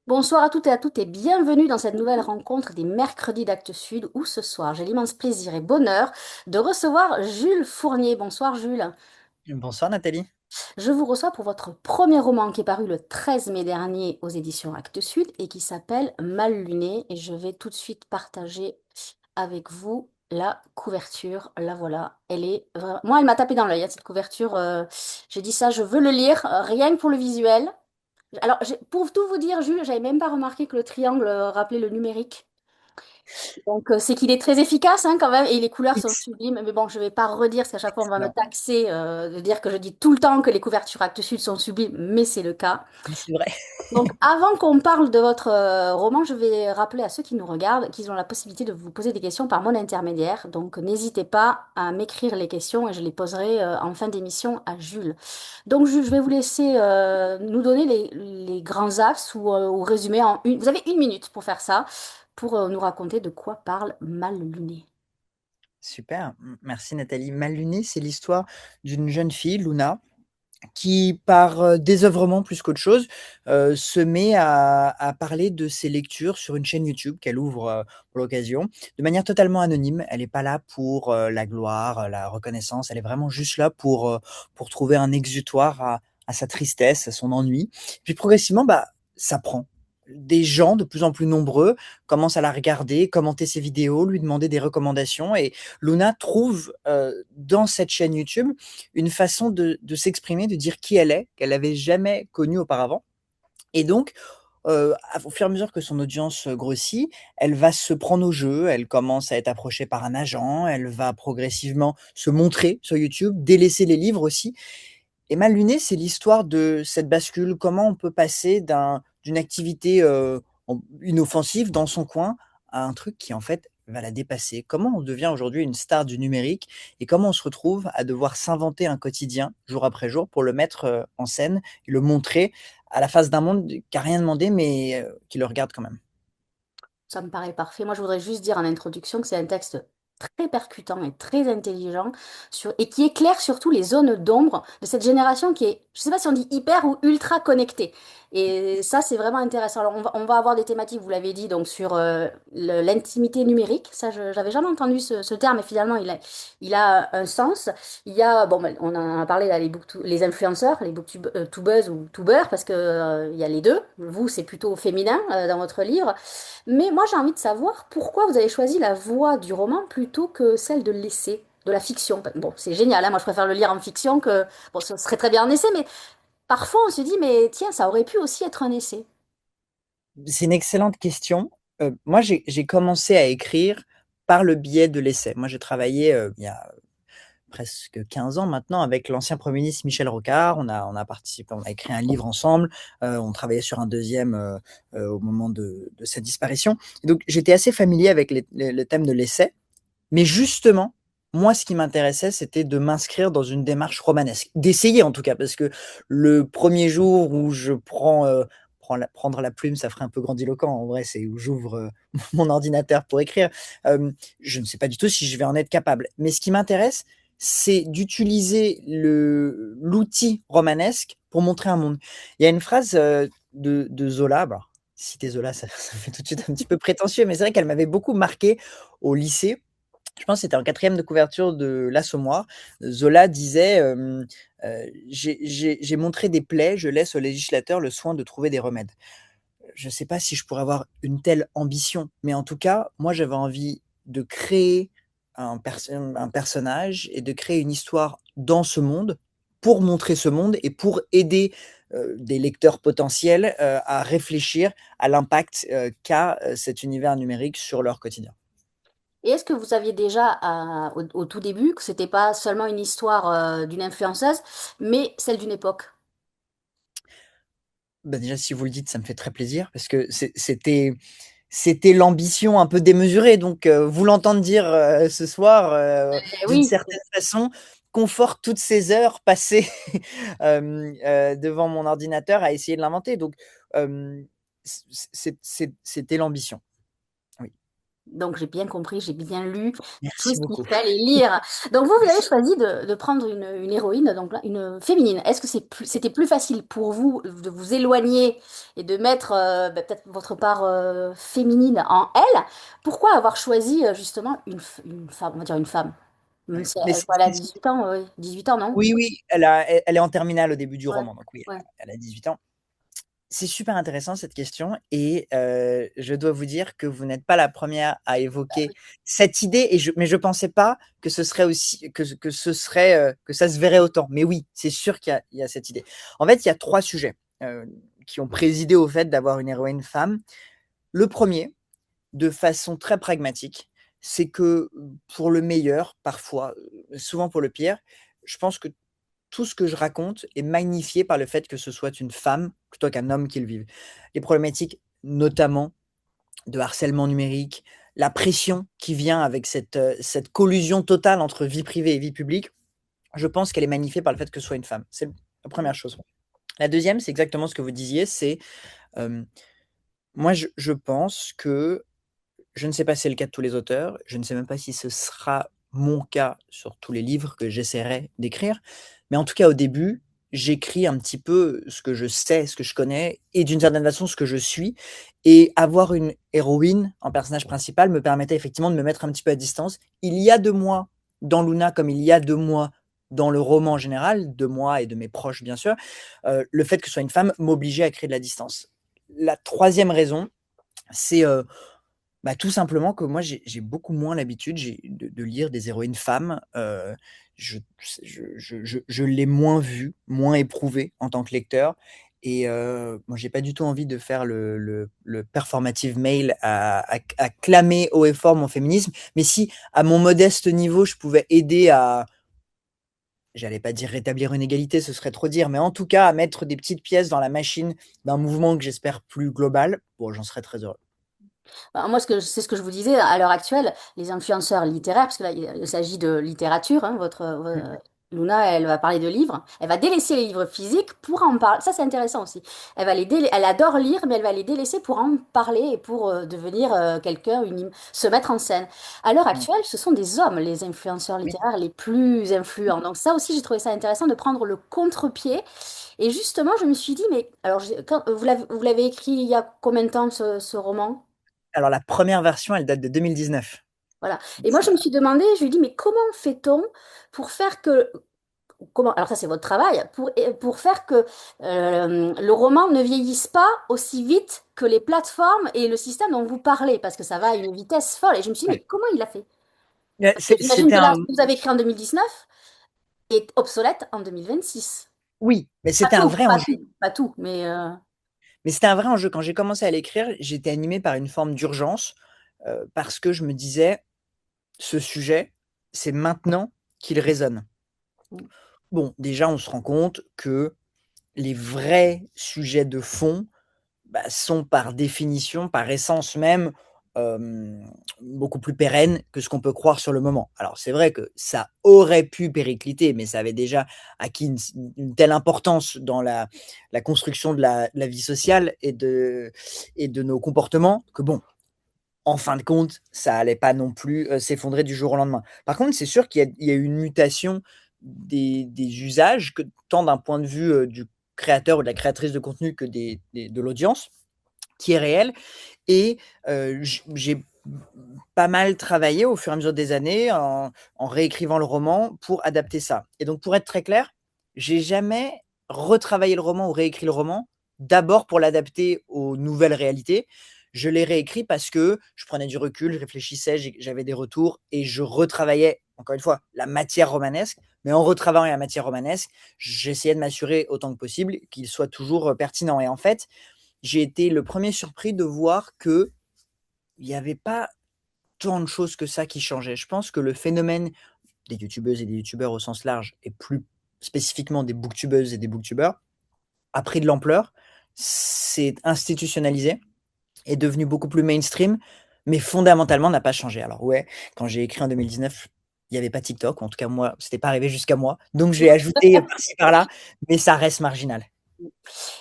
Bonsoir à toutes et à toutes et bienvenue dans cette nouvelle rencontre des mercredis d'Actes Sud où ce soir j'ai l'immense plaisir et bonheur de recevoir Jules Fournier. Bonsoir Jules. Bonsoir Nathalie. Je vous reçois pour votre premier roman qui est paru le 13 mai dernier aux éditions Actes Sud et qui s'appelle Mal luné et je vais tout de suite partager avec vous la couverture. La voilà, elle est moi elle m'a tapé dans l'œil cette couverture. J'ai dit ça, je veux le lire rien que pour le visuel. Alors, pour tout vous dire, Jules, j'avais même pas remarqué que le triangle rappelait le numérique. Donc, c'est qu'il est très efficace hein, quand même, et les couleurs sont sublimes. Mais bon, je vais pas redire, parce qu'à chaque fois, on va me Excellent. taxer de dire que je dis tout le temps que les couvertures Actes Sud sont sublimes, mais c'est le cas. Mais c'est vrai. Donc, avant qu'on parle de votre roman, je vais rappeler à ceux qui nous regardent qu'ils ont la possibilité de vous poser des questions par mon intermédiaire. Donc, n'hésitez pas à m'écrire les questions et je les poserai en fin d'émission à Jules. Donc, Jules, je vais vous laisser nous donner les grands axes ou résumer en une. Vous avez une minute pour faire ça, pour nous raconter de quoi parle Mal luné. Super. Merci Nathalie. Mal luné, c'est l'histoire d'une jeune fille, Luna, qui, par désœuvrement plus qu'autre chose, se met à parler de ses lectures sur une chaîne YouTube qu'elle ouvre pour l'occasion, de manière totalement anonyme. Elle n'est pas là pour la gloire, la reconnaissance. Elle est vraiment juste là pour trouver un exutoire à sa tristesse, à son ennui. Puis progressivement, bah, ça prend. Des gens de plus en plus nombreux commencent à la regarder, commenter ses vidéos, lui demander des recommandations. Et Luna trouve dans cette chaîne YouTube une façon de s'exprimer, de dire qui elle est, qu'elle n'avait jamais connue auparavant. Et donc, au fur et à mesure que son audience grossit, elle va se prendre au jeu, elle commence à être approchée par un agent, elle va progressivement se montrer sur YouTube, délaisser les livres aussi. Et Mal luné, c'est l'histoire de cette bascule, comment on peut passer d'une activité inoffensive dans son coin à un truc qui en fait va la dépasser. Comment on devient aujourd'hui une star du numérique et comment on se retrouve à devoir s'inventer un quotidien jour après jour pour le mettre en scène et le montrer à la face d'un monde qui n'a rien demandé mais qui le regarde quand même. Ça me paraît parfait. Moi, je voudrais juste dire en introduction que c'est un texte très percutant et très intelligent et qui éclaire surtout les zones d'ombre de cette génération qui est, je sais pas si on dit hyper ou ultra connectée. Et ça, c'est vraiment intéressant. Alors, on va avoir des thématiques, vous l'avez dit, donc sur l'intimité numérique. Ça, j'avais jamais entendu ce terme, mais finalement, il a un sens. Il y a, bon, ben, on en a parlé là, les influenceurs, les booktubeuses ou tubeurs, parce que il y a les deux. Vous, c'est plutôt féminin dans votre livre. Mais moi, j'ai envie de savoir pourquoi vous avez choisi la voie du roman plutôt que celle de l'essai, de la fiction. Bon, c'est génial, hein, moi je préfère le lire en fiction que... Bon, ce serait très bien en essai, mais parfois on se dit, mais tiens, ça aurait pu aussi être un essai. C'est une excellente question. Moi, j'ai commencé à écrire par le biais de l'essai. Moi, j'ai travaillé il y a presque 15 ans maintenant avec l'ancien Premier ministre Michel Rocard. On a participé, on a écrit un livre ensemble. On travaillait sur un deuxième au moment de sa disparition. Et donc, j'étais assez familier avec le thème de l'essai. Mais justement, moi, ce qui m'intéressait, c'était de m'inscrire dans une démarche romanesque, d'essayer en tout cas, parce que le premier jour où je prendre la plume, ça ferait un peu grandiloquent. En vrai, c'est où j'ouvre mon ordinateur pour écrire. Je ne sais pas du tout si je vais en être capable. Mais ce qui m'intéresse, c'est d'utiliser l'outil romanesque pour montrer un monde. Il y a une phrase de Zola. Bah, citer Zola, ça fait tout de suite un petit peu prétentieux, mais c'est vrai qu'elle m'avait beaucoup marqué au lycée. Je pense que c'était en quatrième de couverture de l'Assommoir. Zola disait j'ai montré des plaies, je laisse au législateur le soin de trouver des remèdes. Je ne sais pas si je pourrais avoir une telle ambition, mais en tout cas, moi j'avais envie de créer un personnage et de créer une histoire dans ce monde pour montrer ce monde et pour aider des lecteurs potentiels à réfléchir à l'impact qu'a cet univers numérique sur leur quotidien. Et est-ce que vous saviez déjà au tout début que c'était pas seulement une histoire d'une influenceuse, mais celle d'une époque? Bah, déjà, si vous le dites, ça me fait très plaisir parce que c'était l'ambition un peu démesurée. Donc, vous l'entendre dire ce soir, Eh d'une oui. certaine façon, conforte toutes ces heures passées devant mon ordinateur à essayer de l'inventer. Donc, c'était l'ambition. Oui. Donc j'ai bien compris, j'ai bien lu tout Merci ce qu'il beaucoup. fallait lire. Donc vous avez choisi de prendre une héroïne, donc là, une féminine. Est-ce que c'était plus facile pour vous de vous éloigner et de mettre peut-être votre part féminine en elle? Pourquoi avoir choisi justement une femme, on va dire une femme? Même Ouais. si Mais elle a 18 ans, 18 ans, non? oui, oui, elle est en terminale au début du Ouais, roman, donc oui, ouais. elle a 18 ans. C'est super intéressant cette question et je dois vous dire que vous n'êtes pas la première à évoquer cette idée mais je pensais pas que ce serait aussi que ce serait, que ça se verrait autant. Mais oui, c'est sûr qu'il y a cette idée. En fait, il y a 3 sujets, qui ont présidé au fait d'avoir une héroïne femme. Le premier, de façon très pragmatique, c'est que, pour le meilleur, parfois, souvent pour le pire, je pense que tout ce que je raconte est magnifié par le fait que ce soit une femme plutôt qu'un homme qui le vive. Les problématiques, notamment de harcèlement numérique, la pression qui vient avec cette collusion totale entre vie privée et vie publique, je pense qu'elle est magnifiée par le fait que ce soit une femme. C'est la première chose. La deuxième, c'est exactement ce que vous disiez, c'est, hem, moi je pense que je ne sais pas si c'est le cas de tous les auteurs, je ne sais même pas si ce sera mon cas sur tous les livres que j'essaierai d'écrire, mais en tout cas au début, j'écris un petit peu ce que je sais, ce que je connais et d'une certaine façon ce que je suis et avoir une héroïne en personnage principal me permettait effectivement de me mettre un petit peu à distance. Il y a de moi dans Luna comme il y a de moi dans le roman en général, de moi et de mes proches bien sûr, le fait que ce soit une femme m'obligeait à créer de la distance. La troisième raison, c'est, bah, tout simplement que moi j'ai beaucoup moins l'habitude de lire des héroïnes femmes, je je l'ai moins vu, moins éprouvé en tant que lecteur et moi j'ai pas du tout envie de faire le performative male à clamer haut et fort mon féminisme, mais si à mon modeste niveau je pouvais aider à, j'allais pas dire rétablir une égalité, ce serait trop dire, mais en tout cas à mettre des petites pièces dans la machine d'un mouvement que j'espère plus global, bon j'en serais très heureux. Bah, moi, c'est ce que je vous disais, à l'heure actuelle, les influenceurs littéraires, parce que là, il s'agit de littérature, hein, Mmh. Luna, elle va parler de livres, elle va délaisser les livres physiques pour en parler. Ça, c'est intéressant aussi. Elle adore lire, mais elle va les délaisser pour en parler et pour devenir quelqu'un, se mettre en scène. À l'heure Mmh. actuelle, ce sont des hommes, les influenceurs Oui. littéraires les plus influents. Donc ça aussi, j'ai trouvé ça intéressant de prendre le contre-pied. Et justement, je me suis dit, mais alors, vous l'avez écrit il y a combien de temps, ce roman? Alors la première version, elle date de 2019. Voilà. Et moi, je Ça me suis demandé, je lui ai dit, mais comment fait-on pour faire que, comment, alors ça c'est votre travail, pour faire que le roman ne vieillisse pas aussi vite que les plateformes et le système dont vous parlez, parce que ça va à une vitesse folle. Et je me suis dit, mais ouais. comment il a fait? Parce que j'imagine C'était que là, ce un que vous avez écrit en 2019 est obsolète en 2026. oui, mais Pas c'était un tout, vrai pas enjeu. tout, pas tout, mais Mais c'était un vrai enjeu. Quand j'ai commencé à l'écrire, j'étais animé par une forme d'urgence, parce que je me disais: «Ce sujet, c'est maintenant qu'il résonne». Bon, déjà, on se rend compte que les vrais sujets de fond, bah, sont par définition, par essence même, beaucoup plus pérennes que ce qu'on peut croire sur le moment. Alors c'est vrai que ça aurait pu péricliter, mais ça avait déjà acquis une telle importance dans la construction de la vie sociale et de nos comportements que bon, en fin de compte, ça allait pas non plus, s'effondrer du jour au lendemain. Par contre, c'est sûr il y a eu une mutation des usages que tant d'un point de vue, du créateur ou de la créatrice de contenu que des de l'audience qui est réel et j'ai pas mal travaillé au fur et à mesure des années en réécrivant le roman pour adapter ça et donc pour être très clair, j'ai jamais retravaillé le roman ou réécrit le roman d'abord pour l'adapter aux nouvelles réalités. Je l'ai réécrit parce que je prenais du recul, je réfléchissais, j'avais des retours et je retravaillais, encore une fois, la matière romanesque, mais en retravaillant la matière romanesque, j'essayais de m'assurer autant que possible qu'il soit toujours, pertinent et en fait, j'ai été le premier surpris de voir qu'il y avait pas tant de choses que ça qui changeaient. Je pense que le phénomène des youtubeuses et des youtubeurs au sens large et plus spécifiquement des booktubeuses et des booktubeurs a pris de l'ampleur, s'est institutionnalisé, est devenu beaucoup plus mainstream, mais fondamentalement n'a pas changé. Alors ouais, quand j'ai écrit en 2019, il y avait pas TikTok, ou en tout cas moi, c'était pas arrivé jusqu'à moi, donc j'ai ajouté par-ci par-là, mais ça reste marginal.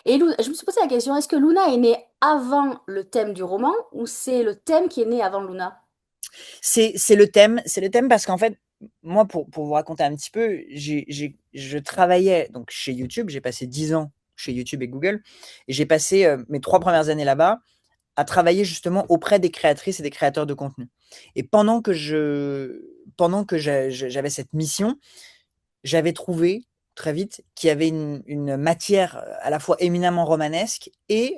et je me suis posé la question, est-ce que Luna est née avant le thème du roman ou c'est le thème qui est né avant Luna? C'est le thème parce qu'en fait, moi, pour vous raconter un petit peu, je travaillais donc chez YouTube, j'ai passé 10 ans chez YouTube et Google, et j'ai passé mes 3 premières années là-bas à travailler justement auprès des créatrices et des créateurs de contenu. Et pendant que j'avais cette mission, j'avais trouvé très vite qu'il y avait une matière à la fois éminemment romanesque et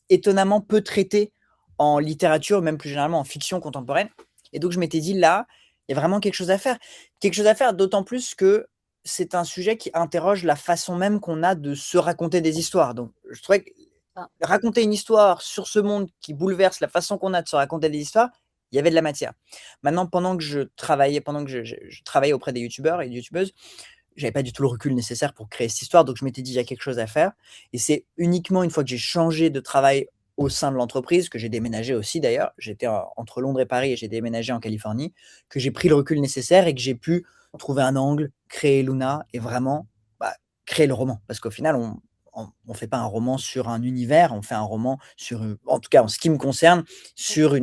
étonnamment peu traitée en littérature, même plus généralement en fiction contemporaine. Et donc je m'étais dit là, il y a vraiment quelque chose à faire. Quelque chose à faire, d'autant plus que c'est un sujet qui interroge la façon même qu'on a de se raconter des histoires. Donc je trouvais que Ah, raconter une histoire sur ce monde qui bouleverse la façon qu'on a de se raconter des histoires, il y avait de la matière. Maintenant, pendant que je travaillais auprès des youtubeurs et des youtubeuses, j'avais pas du tout le recul nécessaire pour créer cette histoire, donc je m'étais dit, il y a quelque chose à faire. Et c'est uniquement une fois que j'ai changé de travail au sein de l'entreprise, que j'ai déménagé aussi d'ailleurs, j'étais entre Londres et Paris et j'ai déménagé en Californie, que j'ai pris le recul nécessaire et que j'ai pu trouver un angle, créer Luna et vraiment bah, créer le roman. Parce qu'au final, on fait pas un roman sur un univers, on fait un roman sur, en tout cas en ce qui me concerne, sur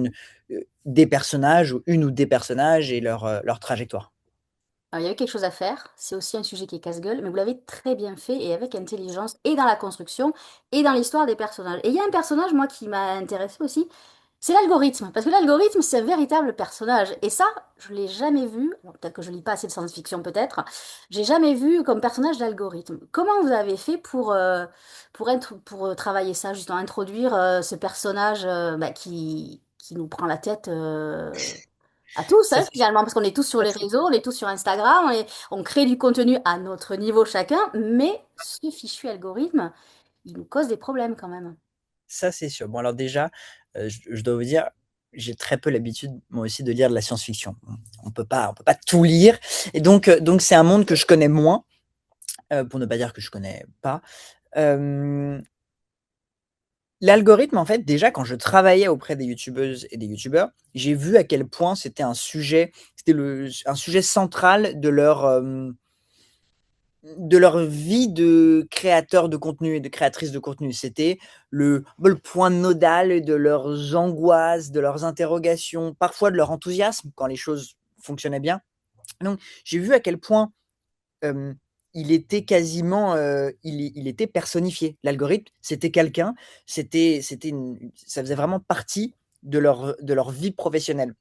des personnages ou une ou des personnages et leur trajectoire. alors, il y avait quelque chose à faire. C'est aussi un sujet qui est casse-gueule, mais vous l'avez très bien fait et avec intelligence, et dans la construction, et dans l'histoire des personnages. Et il y a un personnage, moi, qui m'a intéressé aussi, c'est l'algorithme. Parce que l'algorithme, c'est un véritable personnage. Et ça, je l'ai jamais vu. Alors, peut-être que je lis pas assez de science-fiction, peut-être. J'ai jamais vu comme personnage d'algorithme. Comment vous avez fait pour travailler ça, justement, introduire ce personnage bah, qui nous prend la tête à tous, Ça, hein, c'est finalement, parce qu'on est tous sur ça, les c'est réseaux, on est tous sur Instagram, on crée du contenu à notre niveau chacun, mais ce fichu algorithme, il nous cause des problèmes quand même. Ça, c'est sûr. Bon, alors déjà, je dois vous dire, j'ai très peu l'habitude, moi aussi, de lire de la science-fiction. On peut pas tout lire. Et donc c'est un monde que je connais moins, pour ne pas dire que je connais pas. Euh, L'algorithme, en fait, déjà, quand je travaillais auprès des youtubeuses et des youtubeurs, j'ai vu à quel point c'était un sujet central de leur vie de créateur de contenu et de créatrice de contenu. C'était le point nodal de leurs angoisses, de leurs interrogations, parfois de leur enthousiasme quand les choses fonctionnaient bien. Donc, j'ai vu à quel point euh, il était personnifié. L'algorithme, c'était quelqu'un, ça faisait vraiment partie de leur vie professionnelle.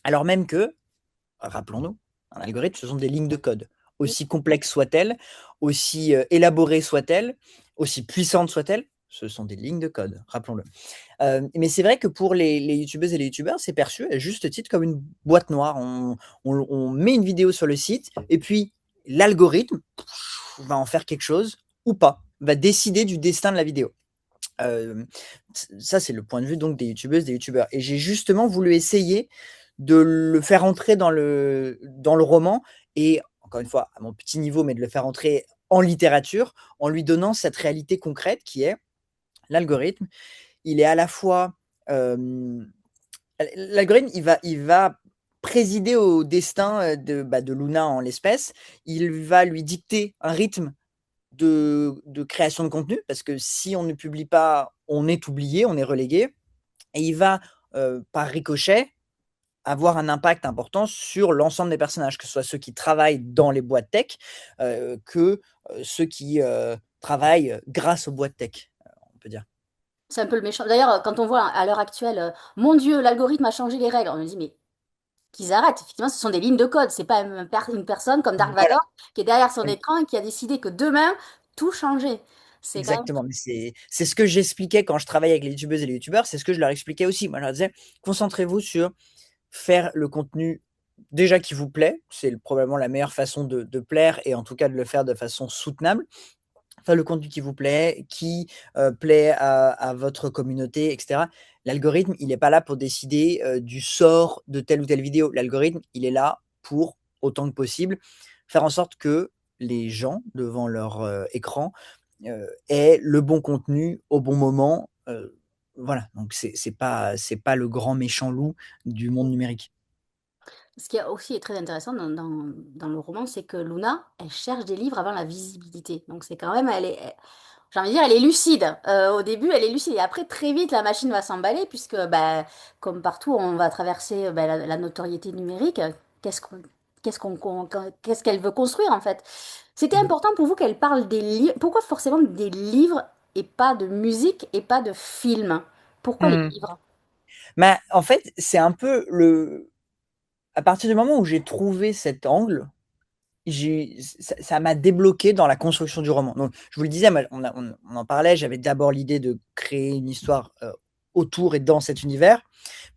Alors même que, rappelons-nous, un algorithme, ce sont des lignes de code. Aussi complexes soient-elles, aussi élaborées soient-elles, aussi puissantes soient-elles, ce sont des lignes de code, rappelons-le. Mais c'est vrai que pour les youtubeuses et les youtubeurs, c'est perçu à juste titre comme une boîte noire. On met une vidéo sur le site et puis l'algorithme va en faire quelque chose ou pas, va décider du destin de la vidéo. Euh, Ça, c'est le point de vue donc des youtubeuses, des youtubeurs. Et j'ai justement voulu essayer de le faire entrer dans le roman et, encore une fois, à mon petit niveau, mais de le faire entrer en littérature en lui donnant cette réalité concrète qui est l'algorithme. Il est à la fois. L'algorithme, il va présider au destin de Luna en l'espèce. Il va lui dicter un rythme de création de contenu, parce que si on ne publie pas, on est oublié, on est relégué, et il va, par ricochet, avoir un impact important sur l'ensemble des personnages, que ce soit ceux qui travaillent dans les boîtes tech, que ceux qui travaillent grâce aux boîtes tech, on peut dire. C'est un peu le méchant. D'ailleurs, quand on voit à l'heure actuelle, mon Dieu, l'algorithme a changé les règles, on me dit, mais qu'ils arrêtent. Effectivement, ce sont des lignes de code. C'est pas une personne comme Dark Voilà. Vador qui est derrière son écran et qui a décidé que demain, tout changeait. C'est quand même. Exactement, mais c'est ce que j'expliquais quand je travaillais avec les youtubeuses et les youtubeurs, c'est ce que je leur expliquais aussi. Moi, je leur disais, concentrez-vous sur faire le contenu déjà qui vous plaît, c'est probablement la meilleure façon de plaire et en tout cas de le faire de façon soutenable. Faire le contenu qui vous plaît, qui plaît à votre communauté, etc. L'algorithme, il n'est pas là pour décider du sort de telle ou telle vidéo. L'algorithme, il est là pour, autant que possible, faire en sorte que les gens devant leur écran aient le bon contenu au bon moment. Voilà, donc c'est pas le grand méchant loup du monde numérique. Ce qui est aussi est très intéressant dans le roman, c'est que Luna, elle cherche des livres avant la visibilité. Donc c'est quand même, j'ai envie de dire, elle est lucide. Au début, elle est lucide. Et après, très vite, la machine va s'emballer, puisque, bah, comme partout, on va traverser bah, la notoriété numérique. Qu'est-ce qu'on, qu'est-ce qu'elle veut construire, en fait? C'était Mhm. important pour vous qu'elle parle des livres. Pourquoi forcément des livres et pas de musique et pas de films? Pourquoi les Mhm. livres? Mais en fait, c'est un peu à partir du moment où j'ai trouvé cet angle, ça m'a débloqué dans la construction du roman. Donc, je vous le disais, on en parlait, j'avais d'abord l'idée de créer une histoire autour et dans cet univers.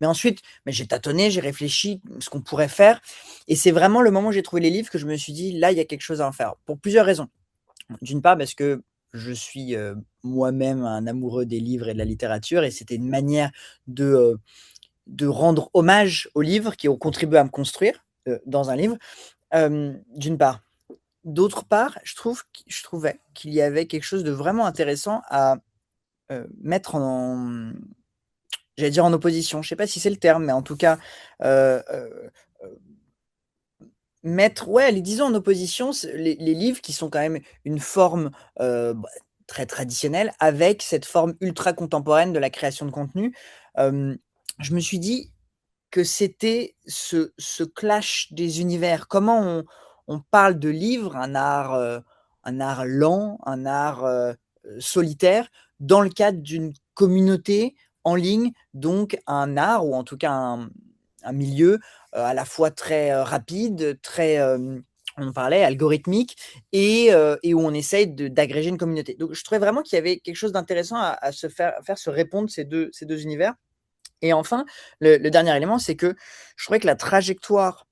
Mais ensuite, mais j'ai tâtonné, j'ai réfléchi ce qu'on pourrait faire. Et c'est vraiment le moment où j'ai trouvé les livres que je me suis dit, là, il y a quelque chose à en faire. Pour plusieurs raisons. D'une part, parce que je suis moi-même un amoureux des livres et de la littérature, et c'était une manière de rendre hommage aux livres qui ont contribué à me construire dans un livre, d'une part. D'autre part, je trouvais qu'il y avait quelque chose de vraiment intéressant à mettre j'allais dire en opposition, je ne sais pas si c'est le terme, mais en tout cas, euh, euh, mettre, ouais, disons en opposition les livres qui sont quand même une forme bah, très traditionnelle avec cette forme ultra contemporaine de la création de contenu. Euh, je me suis dit que c'était ce clash des univers. Comment on parle de livres, un art lent, un art solitaire, dans le cadre d'une communauté en ligne, donc un art, ou en tout cas un milieu à la fois très rapide, très, on parlait, algorithmique, et où on essaye d'agréger une communauté. Donc je trouvais vraiment qu'il y avait quelque chose d'intéressant à faire se répondre ces deux univers. Et enfin, le dernier élément, c'est que je trouvais que la trajectoire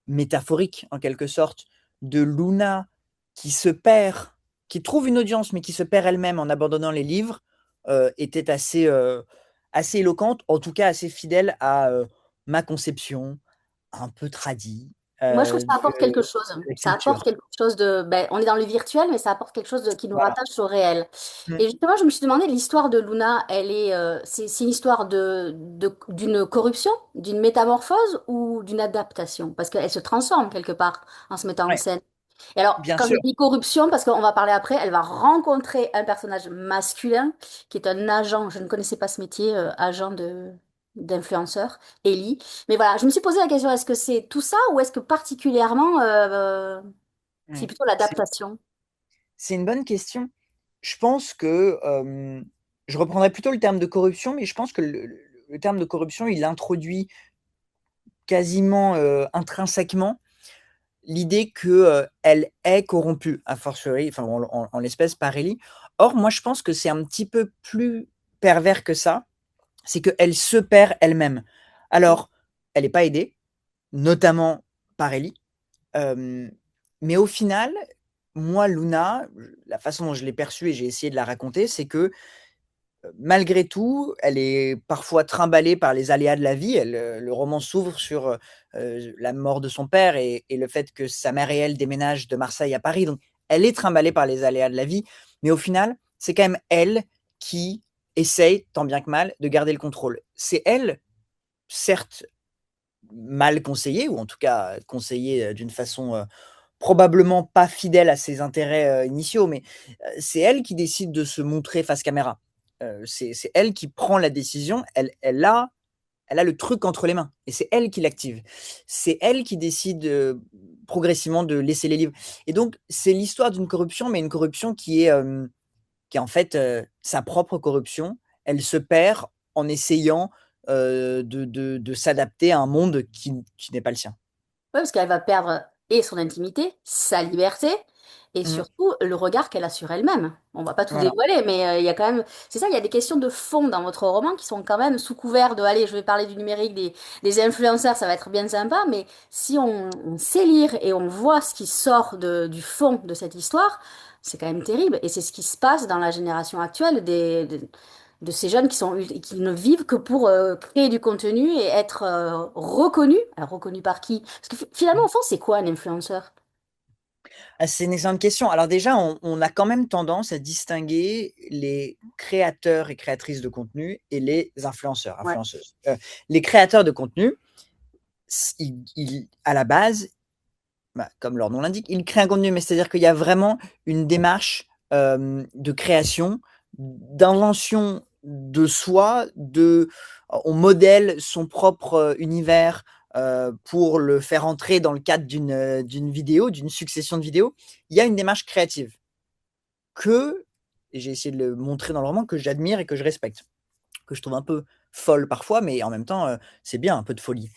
métaphorique, en quelque sorte, de Luna qui se perd, qui trouve une audience, mais qui se perd elle-même en abandonnant les livres, était assez éloquente, en tout cas assez fidèle à ma conception, un peu tradie, Moi, je trouve que ça apporte quelque chose. de la Ça apporte culture. quelque chose de... ben, on est dans le virtuel, mais ça apporte quelque chose qui nous Voilà. rattache au réel. Mm. Et justement, je me suis demandé, l'histoire de Luna, c'est une histoire d'une corruption, d'une métamorphose ou d'une adaptation? Parce qu'elle se transforme quelque part en se mettant en Ouais, scène. Et alors, bien quand je sûr. dis corruption, parce qu'on va parler après, elle va rencontrer un personnage masculin qui est un agent, je ne connaissais pas ce métier, agent d'influenceur, Ellie. Mais voilà, je me suis posé la question, est-ce que c'est tout ça ou est-ce que particulièrement, c'est Mm. plutôt C'est l'adaptation? c'est une bonne question. Je pense que je reprendrais plutôt le terme de corruption, mais je pense que le terme de corruption, il introduit quasiment intrinsèquement l'idée que elle est corrompue, a fortiori, enfin en l'espèce par Ellie. Or, moi, je pense que c'est un petit peu plus pervers que ça. C'est qu'elle se perd elle-même. Alors, elle n'est pas aidée, notamment par Ellie. Euh, mais au final, moi, Luna, la façon dont je l'ai perçue et j'ai essayé de la raconter, c'est que malgré tout, elle est parfois trimballée par les aléas de la vie. Le roman s'ouvre sur la mort de son père et le fait que sa mère et elle déménagent de Marseille à Paris. Donc, elle est trimballée par les aléas de la vie. Mais au final, c'est quand même elle qui essaye, tant bien que mal, de garder le contrôle. C'est elle, certes, mal conseillée, ou en tout cas conseillée d'une façon probablement pas fidèle à ses intérêts initiaux, mais c'est elle qui décide de se montrer face caméra. C'est elle qui prend la décision, elle a le truc entre les mains, et c'est elle qui l'active. C'est elle qui décide progressivement de laisser les livres. Et donc, c'est l'histoire d'une corruption, mais une corruption qui est en fait sa propre corruption. Elle se perd en essayant de s'adapter à un monde qui n'est pas le sien. Oui, parce qu'elle va perdre et son intimité, sa liberté, et Mmh, surtout le regard qu'elle a sur elle-même. On va pas tout voilà. dévoiler, mais il y a quand même... C'est ça, il y a des questions de fond dans votre roman qui sont quand même sous couvert de... Allez, je vais parler du numérique, des influenceurs, ça va être bien sympa, mais si on sait lire et on voit ce qui sort du fond de cette histoire, c'est quand même terrible. Et c'est ce qui se passe dans la génération actuelle de ces jeunes qui ne vivent que pour créer du contenu et être reconnus. Alors, reconnus par qui? Parce que finalement, au fond, c'est quoi un influenceur? Ah, c'est une excellente question. Alors déjà, on a quand même tendance à distinguer les créateurs et créatrices de contenu et les influenceurs, Ouais. influenceuses. Les créateurs de contenu, à la base, bah, comme leur nom l'indique, ils créent un contenu, mais c'est-à-dire qu'il y a vraiment une démarche de création, d'invention de soi, on modèle son propre univers pour le faire entrer dans le cadre d'une vidéo, d'une succession de vidéos. Il y a une démarche créative que, et j'ai essayé de le montrer dans le roman, que j'admire et que je respecte, que je trouve un peu folle parfois, mais en même temps, c'est bien un peu de folie.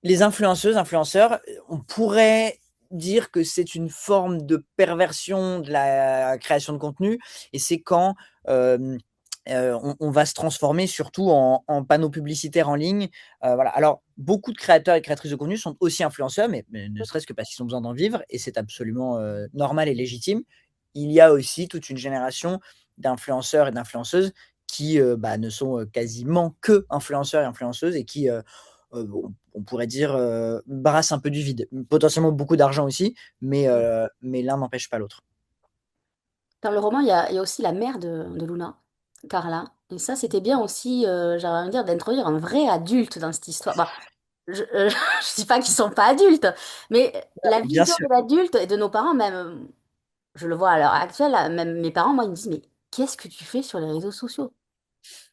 Les influenceuses, influenceurs, on pourrait dire que c'est une forme de perversion de la création de contenu et c'est quand, on va se transformer surtout en panneaux publicitaires en ligne. Voilà. Alors, beaucoup de créateurs et créatrices de contenu sont aussi influenceurs, mais ne serait-ce que parce qu'ils ont besoin d'en vivre et c'est absolument, normal et légitime. Il y a aussi toute une génération d'influenceurs et d'influenceuses qui, bah, ne sont, quasiment qu'influenceurs et influenceuses et qui, on pourrait dire, brassent un peu du vide. Potentiellement beaucoup d'argent aussi, mais l'un n'empêche pas l'autre. Dans le roman, il y a aussi la mère de Luna, Carla. Et ça, c'était bien aussi, j'aurais envie de dire, d'introduire un vrai adulte dans cette histoire. Bah, je dis pas qu'ils sont pas adultes, mais la Bien vision sûr. de l'adulte et de nos parents, même, je le vois à l'heure actuelle, même mes parents, moi, ils me disent, mais qu'est-ce que tu fais sur les réseaux sociaux?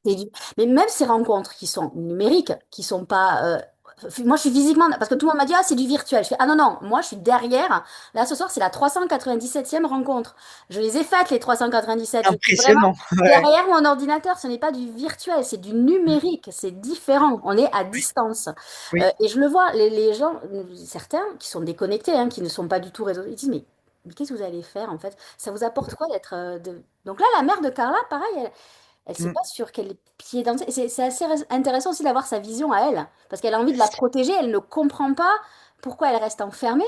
Mais même ces rencontres qui sont numériques, qui sont pas. Moi, je suis physiquement. Parce que tout le monde m'a dit, ah, c'est du virtuel. Je fais, ah non, non, moi, je suis derrière. Là, ce soir, c'est la 397e rencontre. Je les ai faites, les 397. Je suis vraiment Impressionnant. Ouais. derrière mon ordinateur. Ce n'est pas du virtuel, c'est du numérique. C'est différent. On est à distance. Oui. Et je le vois, les gens, certains qui sont déconnectés, hein, qui ne sont pas du tout réseau, ils disent, mais qu'est-ce que vous allez faire en fait? Ça vous apporte quoi d'être. Donc là, la mère de Carla, pareil, elle sait Mmh. pas sur quel pied danser. Et c'est assez intéressant aussi d'avoir sa vision à elle, parce qu'elle a envie de la protéger, elle ne comprend pas pourquoi elle reste enfermée,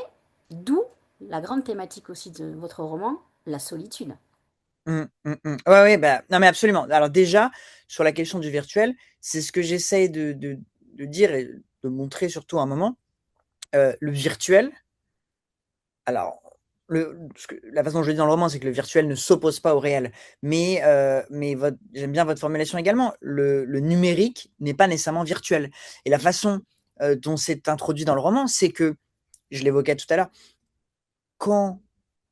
d'où la grande thématique aussi de votre roman, la solitude. Mmh, mmh, mmh. Ouais, ouais, bah, non, mais absolument. Alors déjà, sur la question du virtuel, c'est ce que j'essaye de dire et de montrer surtout à un moment. Le virtuel, alors la façon dont je le dis dans le roman, c'est que le virtuel ne s'oppose pas au réel. Mais j'aime bien votre formulation également. Le numérique n'est pas nécessairement virtuel. Et la façon, dont c'est introduit dans le roman, c'est que, je l'évoquais tout à l'heure, quand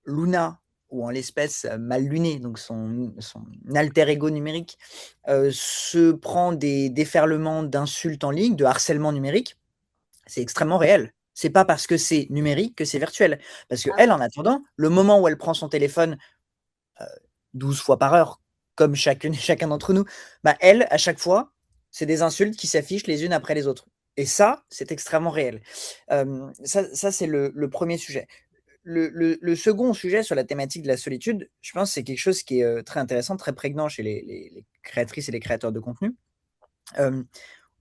Luna, ou en l'espèce, Mal Luné, donc son alter ego numérique, se prend des déferlements d'insultes en ligne, de harcèlement numérique, c'est extrêmement réel. C'est pas parce que c'est numérique que c'est virtuel. Parce Ah oui. qu'elle, en attendant, le moment où elle prend son téléphone, heu, 12 fois par heure, comme chacune et chacun d'entre nous, bah, elle, à chaque fois, c'est des insultes qui s'affichent les unes après les autres. Et ça, c'est extrêmement réel. Ça c'est le 1er sujet. Le second sujet sur la thématique de la solitude, je pense que c'est quelque chose qui est, très intéressant, très prégnant chez les créatrices et les créateurs de contenu. Hem,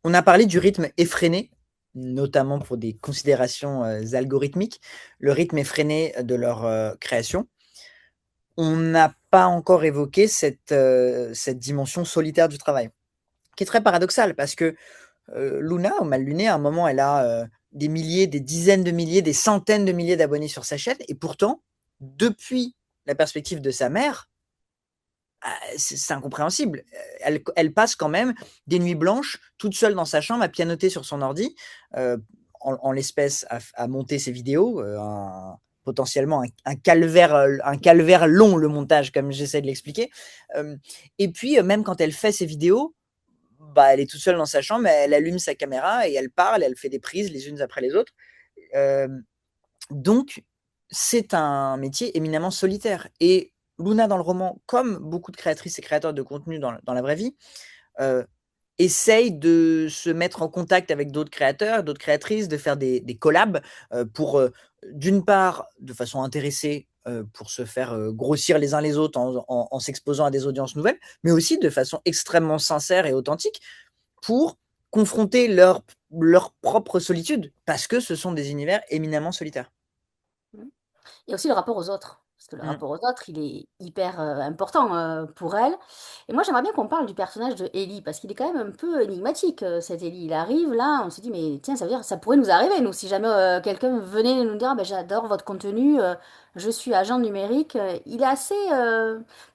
on a parlé du rythme effréné, notamment pour des considérations, algorithmiques, le rythme effréné de leur, création. On n'a pas encore évoqué cette dimension solitaire du travail, qui est très paradoxale parce que, Luna, au Mal Luné, à un moment, elle a, des milliers, des dizaines de milliers, des centaines de milliers d'abonnés sur sa chaîne et pourtant, depuis la perspective de sa mère, c'est incompréhensible. Elle passe quand même des nuits blanches, toute seule dans sa chambre, à pianoter sur son ordi, en l'espèce à monter ses vidéos, potentiellement un calvaire long, le montage, comme j'essaie de l'expliquer. Hem et puis, même quand elle fait ses vidéos, bah, elle est toute seule dans sa chambre, elle allume sa caméra et elle parle, elle fait des prises les unes après les autres. Hem donc, c'est un métier éminemment solitaire et Luna dans le roman, comme beaucoup de créatrices et créateurs de contenu dans la vraie vie, heu, essaye de se mettre en contact avec d'autres créateurs, d'autres créatrices, de faire des collabs, pour, d'une part, de façon intéressée, pour se faire, grossir les uns les autres en s'exposant à des audiences nouvelles, mais aussi de façon extrêmement sincère et authentique pour confronter leur propre solitude, parce que ce sont des univers éminemment solitaires. Il y a aussi le rapport aux autres. Parce que le Mmh. rapport aux autres, il est hyper important pour elle. Et moi, j'aimerais bien qu'on parle du personnage de Ellie, parce qu'il est quand même un peu énigmatique, cet Ellie. Il arrive là, on se dit, mais tiens, ça veut dire, ça pourrait nous arriver, nous, si jamais quelqu'un venait nous dire, ah, ben, j'adore votre contenu, je suis agent numérique. Il est assez.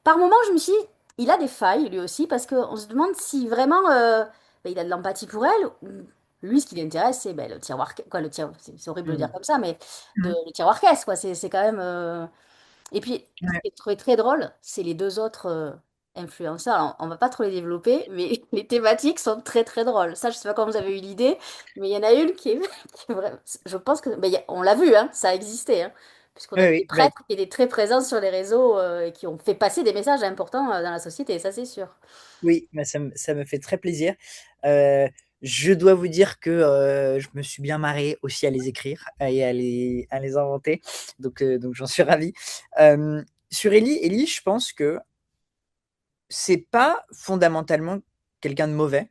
Par moments, je me suis dit, il a des failles, lui aussi, parce qu'on se demande si vraiment ben, il a de l'empathie pour elle, ou lui, ce qui l'intéresse, c'est ben, le tiroir. Quoi, c'est horrible de le dire Mmh. comme ça, mais Mmh. le tiroir caisse, quoi. C'est quand même. Et puis, ce Ouais. que j'ai trouvé très drôle, c'est les deux autres influenceurs. Alors, on va pas trop les développer, mais les thématiques sont très très drôles. Ça, je sais pas comment vous avez eu l'idée, mais il y en a une qui est, qui est vraiment. Je pense que. Ben, on l'a vu, hein, ça a existé. Hein, puisqu'on Oui, a des oui, bah, prêtres qui étaient très présents sur les réseaux et qui ont fait passer des messages importants dans la société, ça c'est sûr. oui, bah, ça me fait très plaisir. Euh, je dois vous dire que je me suis bien marré aussi à les écrire et à les inventer. Donc j'en suis ravi. Euh, sur Ellie, je pense que c'est pas fondamentalement quelqu'un de mauvais,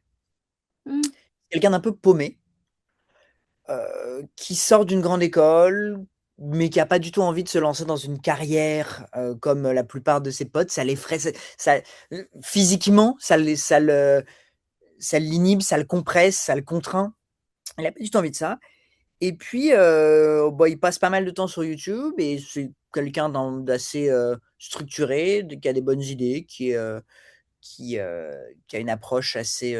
Hmm. quelqu'un d'un peu paumé, qui sort d'une grande école, mais qui a pas du tout envie de se lancer dans une carrière comme la plupart de ses potes. Ça l'effraie, physiquement, ça l'inhibe, ça le compresse, ça le contraint. Il a pas du tout envie de ça. Et puis, bon, il passe pas mal de temps sur YouTube et c'est quelqu'un d'assez structuré, qui a des bonnes idées, qui a une approche assez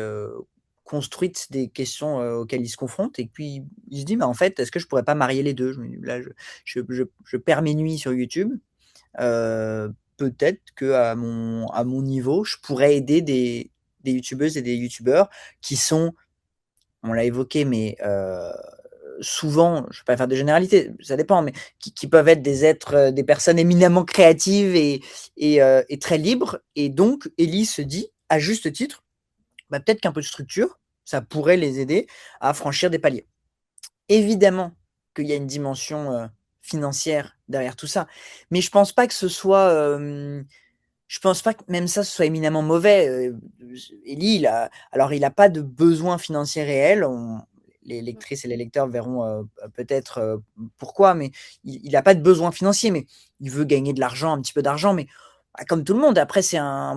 construite des questions auxquelles il se confronte. Et puis, il se dit, mais en fait, est-ce que je pourrais pas marier les deux? Là, je perds mes nuits sur YouTube. Peut-être que à mon niveau, je pourrais aider des youtubeuses et des youtubeurs qui sont, on l'a évoqué, mais souvent, je ne vais pas faire de généralité, ça dépend, mais qui peuvent être des êtres, des personnes éminemment créatives et très libres. Et donc, Ellie se dit, à juste titre, bah, peut-être qu'un peu de structure, ça pourrait les aider à franchir des paliers. Évidemment qu'il y a une dimension financière derrière tout ça, mais je pense pas que ce soit je pense pas que même ça, ce soit éminemment mauvais. Ellie, alors il a pas de besoin financier réel. Les lectrices et les lecteurs verront peut-être pourquoi, mais il a pas de besoin financier, mais il veut gagner de l'argent, un petit peu d'argent, mais bah, comme tout le monde. Après,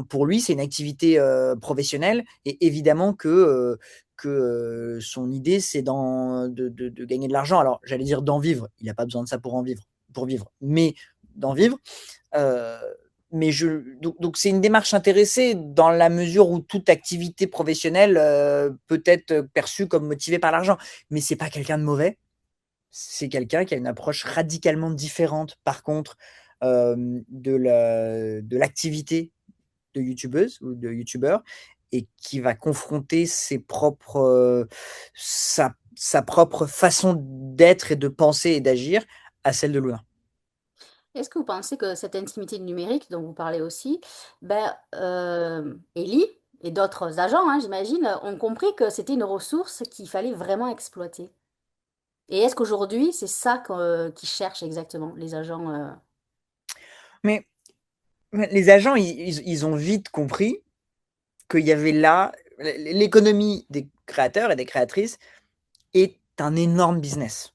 pour lui, c'est une activité professionnelle, et évidemment que son idée, c'est de gagner de l'argent. Alors, j'allais dire d'en vivre. Il n'a pas besoin de ça pour vivre, mais d'en vivre. Euh, mais donc c'est une démarche intéressée dans la mesure où toute activité professionnelle peut être perçue comme motivée par l'argent. Mais c'est pas quelqu'un de mauvais. C'est quelqu'un qui a une approche radicalement différente, par contre, de l'activité de youtubeuse ou de youtubeur, et qui va confronter sa propre façon d'être et de penser et d'agir à celle de Luna. Est-ce que vous pensez que cette intimité numérique dont vous parlez aussi, ben, Ellie et d'autres agents, hein, j'imagine, ont compris que c'était une ressource qu'il fallait vraiment exploiter? Et est-ce qu'aujourd'hui, c'est ça qu'ils cherchent exactement, les agents Mais les agents, ils ont vite compris qu'il y avait là, l'économie des créateurs et des créatrices est un énorme business.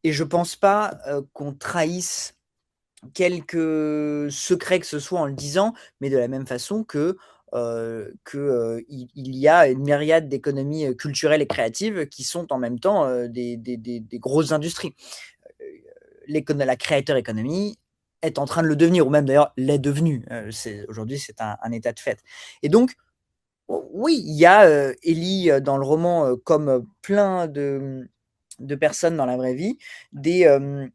Et je pense pas qu'on trahisse quelque secret que ce soit en le disant, mais de la même façon il y a une myriade d'économies culturelles et créatives qui sont en même temps des grosses industries. La créateur économie est en train de le devenir, ou même d'ailleurs l'est devenu. Aujourd'hui, c'est un état de fait. Et donc, oui, il y a Ellie dans le roman, comme plein de personnes dans la vraie vie, des, euh,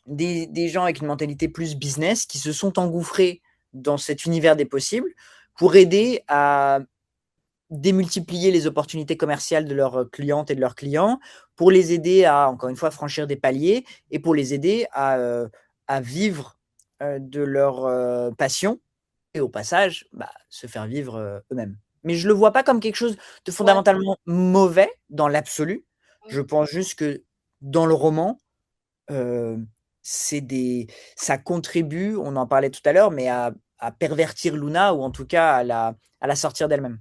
des gens avec une mentalité plus business qui se sont engouffrés dans cet univers des possibles pour aider à démultiplier les opportunités commerciales de leurs clientes et de leurs clients, pour les aider à, encore une fois, franchir des paliers, et pour les aider à vivre de leur passion, et au passage, bah, se faire vivre eux-mêmes. Mais je le vois pas comme quelque chose de Ouais. fondamentalement mauvais dans l'absolu. Je pense juste que dans le roman, euh, c'est des, ça contribue, on en parlait tout à l'heure, mais à pervertir Luna, ou en tout cas à la sortir d'elle-même.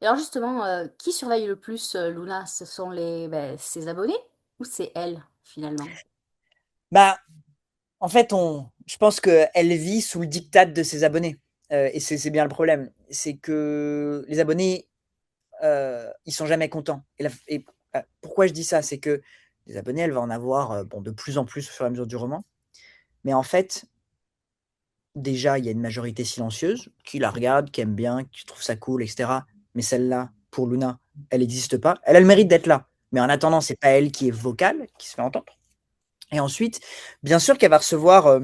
Et alors justement, qui surveille le plus Luna? Ce sont ses abonnés ou c'est elle, finalement? Bah, en fait, je pense qu'elle vit sous le diktat de ses abonnés. Et c'est bien le problème. C'est que les abonnés, ils sont jamais contents. Pourquoi je dis ça? C'est que les abonnés, elle va en avoir bon, de plus en plus au fur et à mesure du roman. Mais en fait, déjà, il y a une majorité silencieuse qui la regarde, qui aime bien, qui trouve ça cool, etc. Mais celle-là, pour Luna, elle n'existe pas. Elle a le mérite d'être là. Mais en attendant, c'est pas elle qui est vocale, qui se fait entendre. Et ensuite, bien sûr qu'elle va recevoir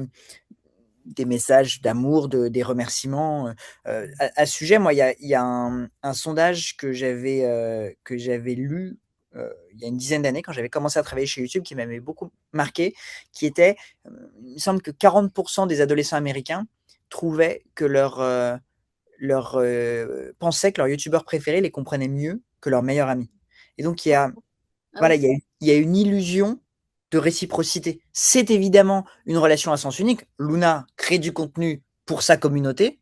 des messages d'amour, des remerciements. À ce sujet, moi, il y a un sondage que j'avais lu il y a une dizaine d'années quand j'avais commencé à travailler chez YouTube qui m'avait beaucoup marqué, qui était, il me semble que 40% des adolescents américains trouvaient que pensaient que leur youtubeur préféré les comprenait mieux que leur meilleur ami. Et donc, Ah voilà, oui. il y a une illusion de réciprocité. C'est évidemment une relation à sens unique. Luna crée du contenu pour sa communauté,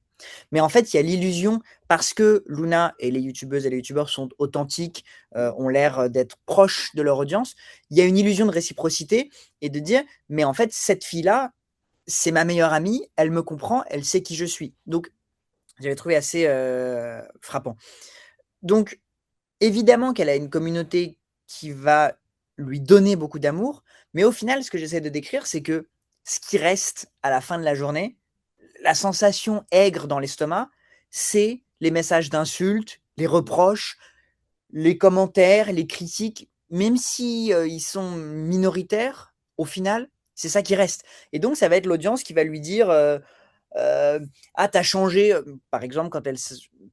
mais en fait, il y a l'illusion, parce que Luna et les youtubeuses et les youtubeurs sont authentiques, ont l'air d'être proches de leur audience, il y a une illusion de réciprocité et de dire, mais en fait, cette fille-là, c'est ma meilleure amie, elle me comprend, elle sait qui je suis. Donc, j'avais trouvé assez frappant. Donc, évidemment qu'elle a une communauté qui va lui donner beaucoup d'amour, mais au final, ce que j'essaie de décrire, c'est que ce qui reste à la fin de la journée, la sensation aigre dans l'estomac, c'est les messages d'insultes, les reproches, les commentaires, les critiques, même si ils sont minoritaires, au final, c'est ça qui reste. Et donc, ça va être l'audience qui va lui dire ah, t'as changé, par exemple, quand elle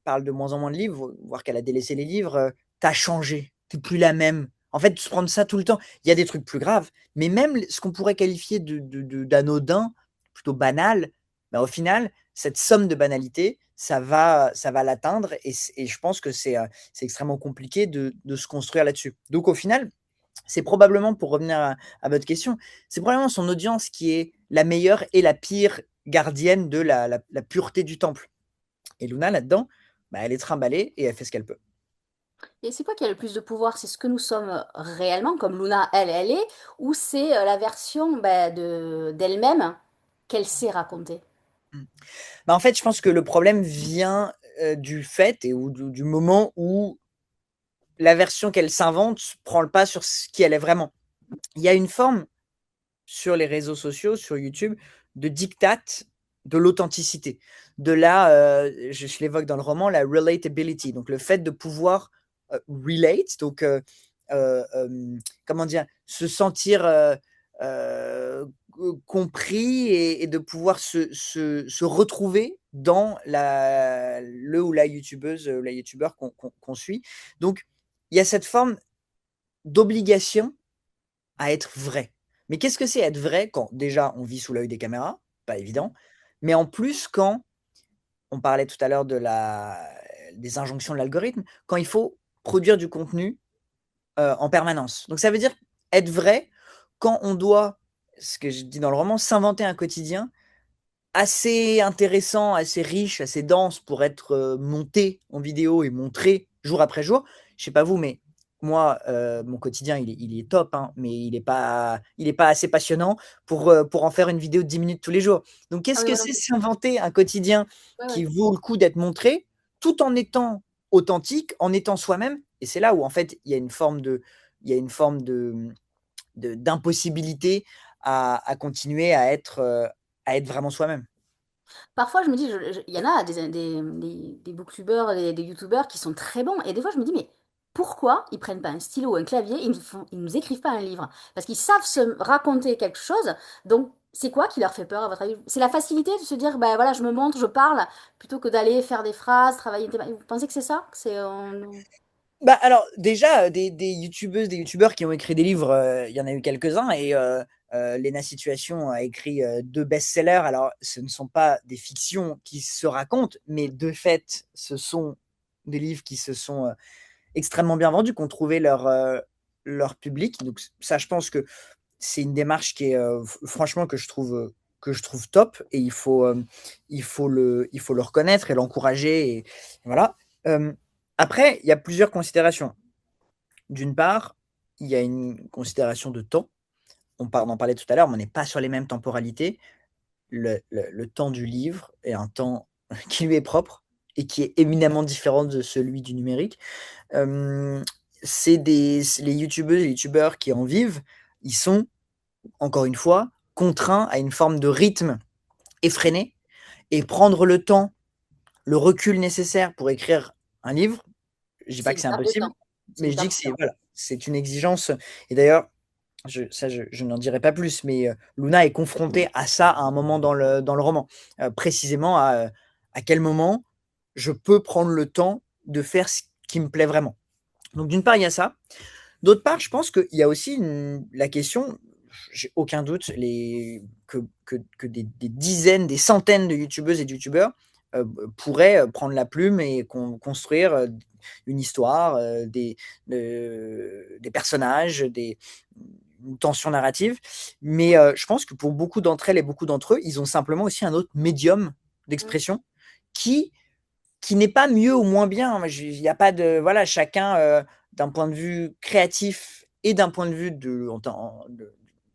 parle de moins en moins de livres, voire qu'elle a délaissé les livres, t'as changé, t'es plus la même. En fait, se prendre ça tout le temps. Il y a des trucs plus graves, mais même ce qu'on pourrait qualifier d'anodin, plutôt banal, bah, au final, cette somme de banalité, ça va l'atteindre et je pense que c'est extrêmement compliqué de se construire là-dessus. Donc au final, c'est probablement, pour revenir à votre question, c'est probablement son audience qui est la meilleure et la pire gardienne de la pureté du temple. Et Luna, là-dedans, bah, elle est trimballée et elle fait ce qu'elle peut. Et c'est quoi qui a le plus de pouvoir? C'est ce que nous sommes réellement, comme Luna, elle est, ou c'est la version d'elle-même qu'elle sait raconter? Mm. Bah, en fait, je pense que le problème vient du fait et ou du moment où la version qu'elle s'invente prend le pas sur ce qui elle est vraiment. Il y a une forme sur les réseaux sociaux, sur YouTube, de diktat de l'authenticité, de je l'évoque dans le roman, la relatability, donc le fait de pouvoir relate, donc comment dire, se sentir compris et de pouvoir se retrouver dans le ou la youtubeuse, la youtubeur qu'on suit. Donc, il y a cette forme d'obligation à être vrai. Mais qu'est-ce que c'est être vrai quand déjà on vit sous l'œil des caméras? Pas évident. Mais en plus quand on parlait tout à l'heure des injonctions de l'algorithme, quand il faut produire du contenu, en permanence. Donc ça veut dire être vrai quand on doit, ce que je dis dans le roman, s'inventer un quotidien assez intéressant, assez riche, assez dense pour être monté en vidéo et montré jour après jour. Je sais pas vous, mais moi, mon quotidien, il est top, hein, mais il est pas assez passionnant pour en faire une vidéo de 10 minutes tous les jours. Donc, Ah qu'est-ce oui, que moi non c'est plus. s'inventer un quotidien Ouais, qui ouais. vaut le coup d'être montré, tout en étant authentique, en étant soi-même? Et c'est là où, en fait, il y a une forme d'impossibilité à continuer à être vraiment soi-même. Parfois, je me dis, il y en a des booktubeurs, des youtubeurs qui sont très bons. Et des fois, je me dis, mais pourquoi ils prennent pas un stylo ou un clavier, ils nous écrivent pas un livre? Parce qu'ils savent se raconter quelque chose. Donc, c'est quoi qui leur fait peur, à votre avis? C'est la facilité de se dire, ben voilà, je me montre, je parle, plutôt que d'aller faire des phrases, travailler une thématique. Vous pensez que c'est ça? Bah, alors déjà, des youtubeuses, des youtubeurs qui ont écrit des livres, il y en a eu quelques-uns et Léna Situation a écrit 2 best-sellers. Alors ce ne sont pas des fictions qui se racontent, mais de fait, ce sont des livres qui se sont, extrêmement bien vendus, qui ont trouvé leur public. Donc ça, je pense que c'est une démarche qui est, franchement que je trouve top et il faut le reconnaître et l'encourager et voilà. Hem, Après, il y a plusieurs considérations. D'une part, il y a une considération de temps. On en parlait tout à l'heure, mais on n'est pas sur les mêmes temporalités. Le temps du livre est un temps qui lui est propre et qui est éminemment différent de celui du numérique. Hem, les youtubeuses et les youtubeurs qui en vivent, ils sont, encore une fois, contraints à une forme de rythme effréné et prendre le temps, le recul nécessaire pour écrire un livre, je dis C'est pas une que c'est perte de impossible, temps. C'est mais une je dis perte que de temps. c'est voilà, c'est une exigence et d'ailleurs Je n'en dirai pas plus, mais Luna est confrontée à ça à un moment dans le roman. Précisément à quel moment je peux prendre le temps de faire ce qui me plaît vraiment. Donc d'une part, il y a ça. D'autre part, je pense qu'il y a aussi la question, j'ai aucun doute, que des dizaines, des centaines de youtubeuses et de youtubeurs pourraient prendre la plume et construire une histoire, des personnages, une tension narrative. Mais je pense que pour beaucoup d'entre elles et beaucoup d'entre eux, ils ont simplement aussi un autre médium Mm. d'expression qui qui n'est pas mieux ou moins bien. Il n'y a pas de. Voilà, chacun, d'un point de vue créatif et d'un point de vue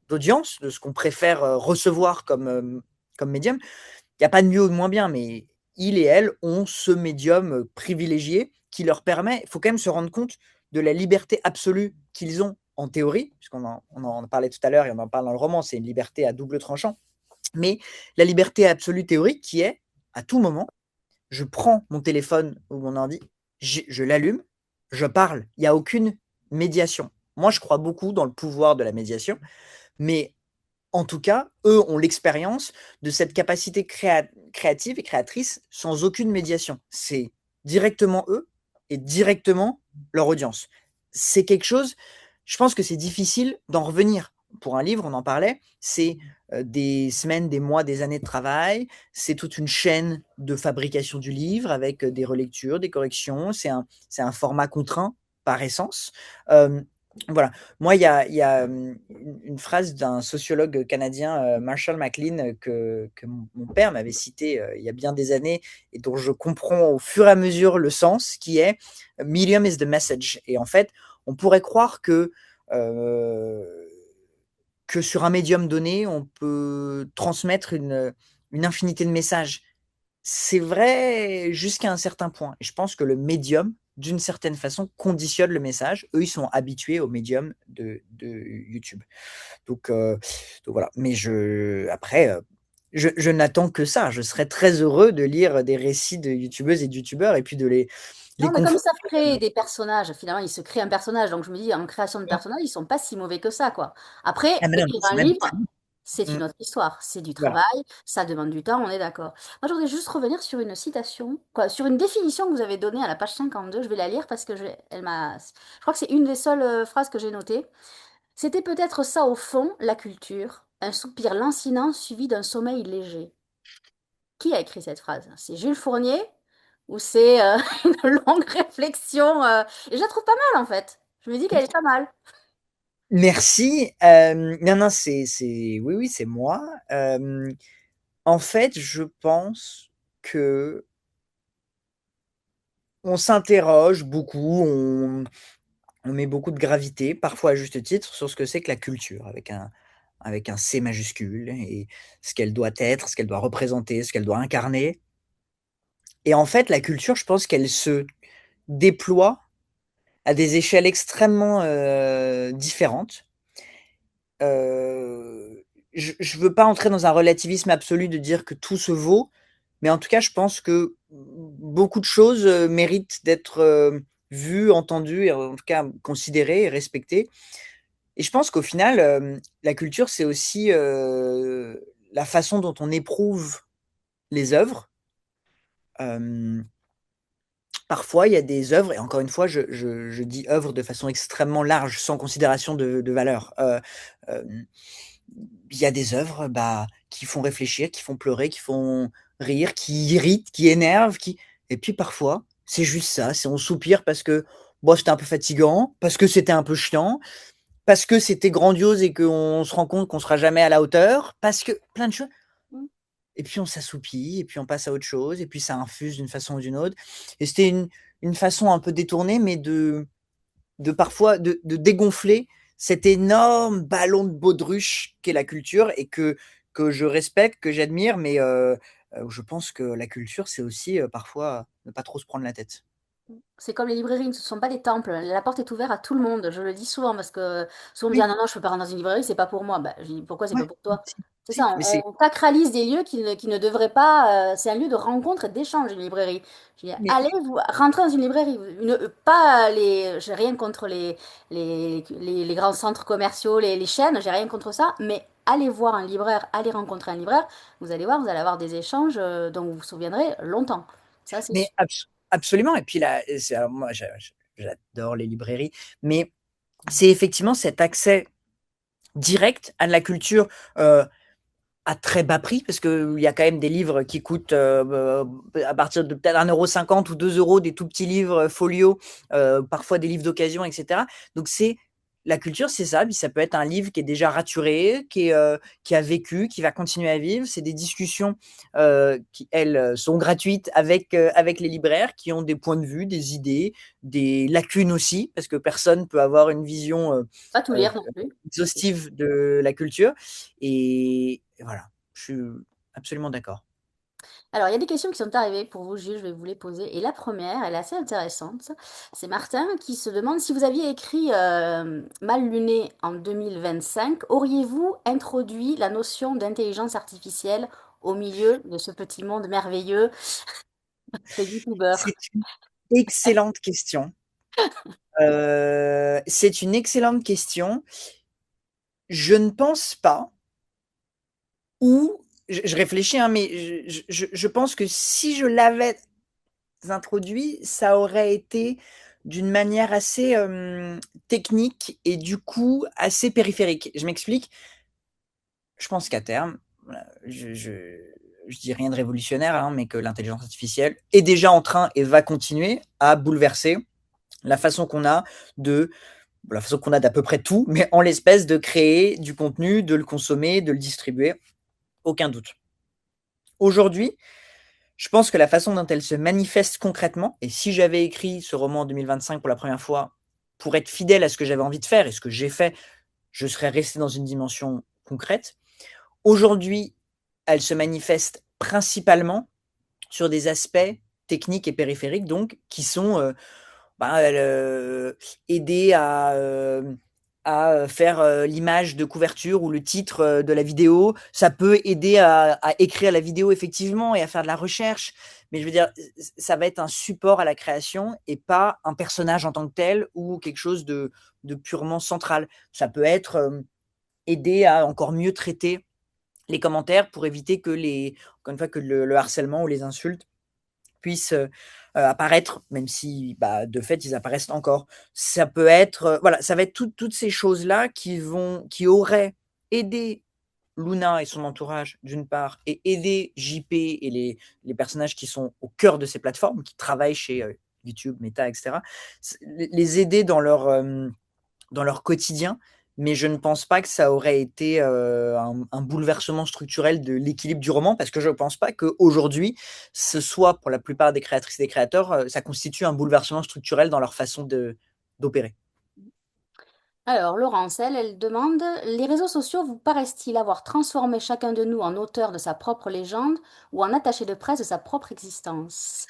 d'audience, de ce qu'on préfère recevoir comme médium, il n'y a pas de mieux ou de moins bien, mais ils et elles ont ce médium privilégié qui leur permet. Il faut quand même se rendre compte de la liberté absolue qu'ils ont en théorie, puisqu'on en parlait tout à l'heure et on en parle dans le roman, c'est une liberté à double tranchant, mais la liberté absolue théorique qui est, à tout moment, je prends mon téléphone ou mon ordi, je l'allume, je parle. Il n'y a aucune médiation. Moi, je crois beaucoup dans le pouvoir de la médiation, mais en tout cas, eux ont l'expérience de cette capacité créative et créatrice sans aucune médiation. C'est directement eux et directement leur audience. C'est quelque chose, je pense que c'est difficile d'en revenir. Pour un livre, on en parlait, c'est des semaines, des mois, des années de travail, c'est toute une chaîne de fabrication du livre avec des relectures, des corrections, c'est un format contraint par essence. Euh, voilà. Moi, il y a une phrase d'un sociologue canadien, Marshall McLean, que mon père m'avait cité il y a bien des années et dont je comprends au fur et à mesure le sens, qui est Medium is the message. Et en fait, on pourrait croire euh, que sur un médium donné, on peut transmettre une infinité de messages. C'est vrai jusqu'à un certain point. Et je pense que le médium, d'une certaine façon, conditionne le message. Eux, ils sont habitués au médium de YouTube. Donc, euh, donc voilà. Mais après, je n'attends que ça. Je serais très heureux de lire des récits de youtubeuses et de youtubeurs et puis de les Non, mais comme ils confronter. savent créer des personnages, finalement, ils se créent un personnage. Donc je me dis, en création de personnages, ils sont pas si mauvais que ça, quoi. Ah, Après, mais non, écrire c'est un même livre, plus. c'est Mm, une autre histoire. C'est du voilà. travail, ça demande du temps, on est d'accord. Moi, je voudrais juste revenir sur une citation, quoi, sur une définition que vous avez donnée à la page 52. Je vais la lire parce que elle m'a. Je crois que c'est une des seules phrases que j'ai notées. C'était peut-être ça au fond, la culture, un soupir lancinant suivi d'un sommeil léger. Qui a écrit cette phrase? C'est Jules Fournier ou c'est une longue réflexion et je la trouve pas mal en fait. Je me dis qu'elle est pas mal. Merci. Non, non, oui, oui, c'est moi. En fait, je pense que on s'interroge beaucoup, on met beaucoup de gravité, parfois à juste titre, sur ce que c'est que la culture, avec un C majuscule, et ce qu'elle doit être, ce qu'elle doit représenter, ce qu'elle doit incarner. Et en fait, la culture, je pense qu'elle se déploie à des échelles extrêmement différentes. Je veux pas entrer dans un relativisme absolu de dire que tout se vaut, mais en tout cas, je pense que beaucoup de choses méritent d'être vues, entendues, et en tout cas considérées et respectées. Et je pense qu'au final, la culture, c'est aussi la façon dont on éprouve les œuvres. Euh, Parfois, il y a des œuvres, et encore une fois, je dis œuvres de façon extrêmement large, sans considération de valeur. Euh, il y a des œuvres bah, qui font réfléchir, qui font pleurer, qui font rire, qui irritent, qui énervent, et puis parfois, c'est juste ça, c'est on soupire parce que bon, c'était un peu fatigant, parce que c'était un peu chiant, parce que c'était grandiose et qu'on se rend compte qu'on sera jamais à la hauteur, parce que plein de choses. Et puis on s'assoupit, et puis on passe à autre chose, et puis ça infuse d'une façon ou d'une autre. Et c'était une façon un peu détournée, mais de parfois de dégonfler cet énorme ballon de baudruche qu'est la culture et que je respecte, que j'admire, mais je pense que la culture, c'est aussi parfois ne pas trop se prendre la tête. C'est comme les librairies, ce ne sont pas des temples. La porte est ouverte à tout le monde. Je le dis souvent parce que souvent on me dit ah Oui, non, non, je peux pas rentrer dans une librairie, c'est pas pour moi. Bah, je dis pourquoi c'est ouais. pas pour toi? C'est Si, ça, mais c'est, on sacralise des lieux qui ne devraient pas. C'est un lieu de rencontre et d'échange, une librairie. Je veux dire, mais, allez, vous, rentrez dans une librairie. Pas les. J'ai rien contre les grands centres commerciaux, les chaînes, j'ai rien contre ça. Mais allez voir un libraire, allez rencontrer un libraire. Vous allez voir, vous allez avoir des échanges dont vous vous souviendrez longtemps. Ça, c'est sûr. absolument. Et puis là, alors moi, j'adore les librairies, mais c'est effectivement cet accès direct à de la culture. À très bas prix, parce qu'il y a quand même des livres qui coûtent à partir de peut-être 1,50 € ou 2 €, des tout petits livres folio, parfois des livres d'occasion, etc. Donc c'est la culture, c'est ça. Puis ça peut être un livre qui est déjà raturé, qui a vécu, qui va continuer à vivre. C'est des discussions qui, elles, sont gratuites avec les libraires, qui ont des points de vue, des idées, des lacunes aussi, parce que personne peut avoir une vision Pas tout euh, lire non plus. exhaustive de la culture. Et voilà, je suis absolument d'accord. Alors, il y a des questions qui sont arrivées pour vous, Jules, je vais vous les poser. Et la première, elle est assez intéressante. C'est Martin qui se demande si vous aviez écrit Mal luné en 2025, auriez-vous introduit la notion d'intelligence artificielle au milieu de ce petit monde merveilleux des youtubeurs? C'est une excellente question. C'est une excellente question. Je ne pense pas, ou je réfléchis, hein, mais je pense que si je l'avais introduit, ça aurait été d'une manière assez technique et du coup assez périphérique. Je m'explique. Je pense qu'à terme, voilà, je dis rien de révolutionnaire, hein, mais que l'intelligence artificielle est déjà en train et va continuer à bouleverser la façon qu'on a de la façon qu'on a d'à peu près tout, mais en l'espèce de créer du contenu, de le consommer, de le distribuer, aucun doute. Aujourd'hui, je pense que la façon dont elle se manifeste concrètement, et si j'avais écrit ce roman en 2025 pour la première fois, pour être fidèle à ce que j'avais envie de faire et ce que j'ai fait, je serais resté dans une dimension concrète. Aujourd'hui, elle se manifeste principalement sur des aspects techniques et périphériques, donc, qui sont aider à faire l'image de couverture ou le titre de la vidéo. Ça peut aider à écrire la vidéo effectivement et à faire de la recherche. Mais je veux dire, ça va être un support à la création et pas un personnage en tant que tel ou quelque chose de purement central. Ça peut être aider à encore mieux traiter les commentaires pour éviter que encore une fois, que le harcèlement ou les insultes puissent apparaître, même si bah, de fait ils apparaissent encore. Ça peut être, voilà, ça va être toutes ces choses-là qui auraient aidé Luna et son entourage d'une part, et aider JP et les personnages qui sont au cœur de ces plateformes, qui travaillent chez YouTube, Meta, etc., les aider dans leur quotidien, mais je ne pense pas que ça aurait été un bouleversement structurel de l'équilibre du roman, parce que je ne pense pas qu'aujourd'hui, ce soit pour la plupart des créatrices et des créateurs, ça constitue un bouleversement structurel dans leur façon d'opérer. Alors, Laurence, elle demande, les réseaux sociaux vous paraissent-ils avoir transformé chacun de nous en auteur de sa propre légende ou en attaché de presse de sa propre existence?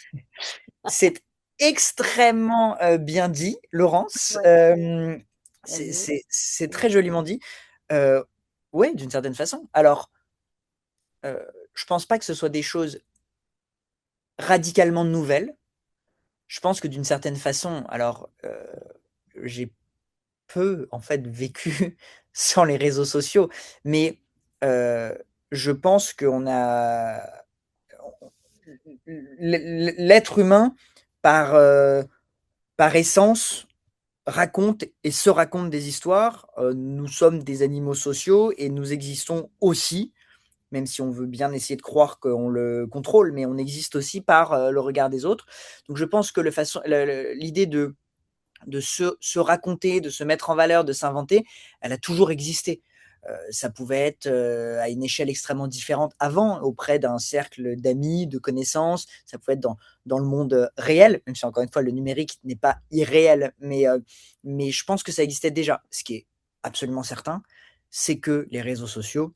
C'est extrêmement bien dit, Laurence. Ouais. Vas-y. C'est très joliment dit. Euh, oui, d'une certaine façon. Alors, je pense pas que ce soit des choses radicalement nouvelles. Je pense que d'une certaine façon, alors, j'ai peu en fait vécu sans les réseaux sociaux, mais je pense qu'on a l'être humain par par essence raconte et se raconte des histoires. Nous sommes des animaux sociaux et nous existons aussi, même si on veut bien essayer de croire qu'on le contrôle, mais on existe aussi par le regard des autres. Donc je pense que l'idée de se raconter, de se mettre en valeur, de s'inventer, elle a toujours existé. Ça pouvait être à une échelle extrêmement différente avant, auprès d'un cercle d'amis, de connaissances, ça pouvait être dans le monde réel, même si encore une fois le numérique n'est pas irréel, mais je pense que ça existait déjà. Ce qui est absolument certain, c'est que les réseaux sociaux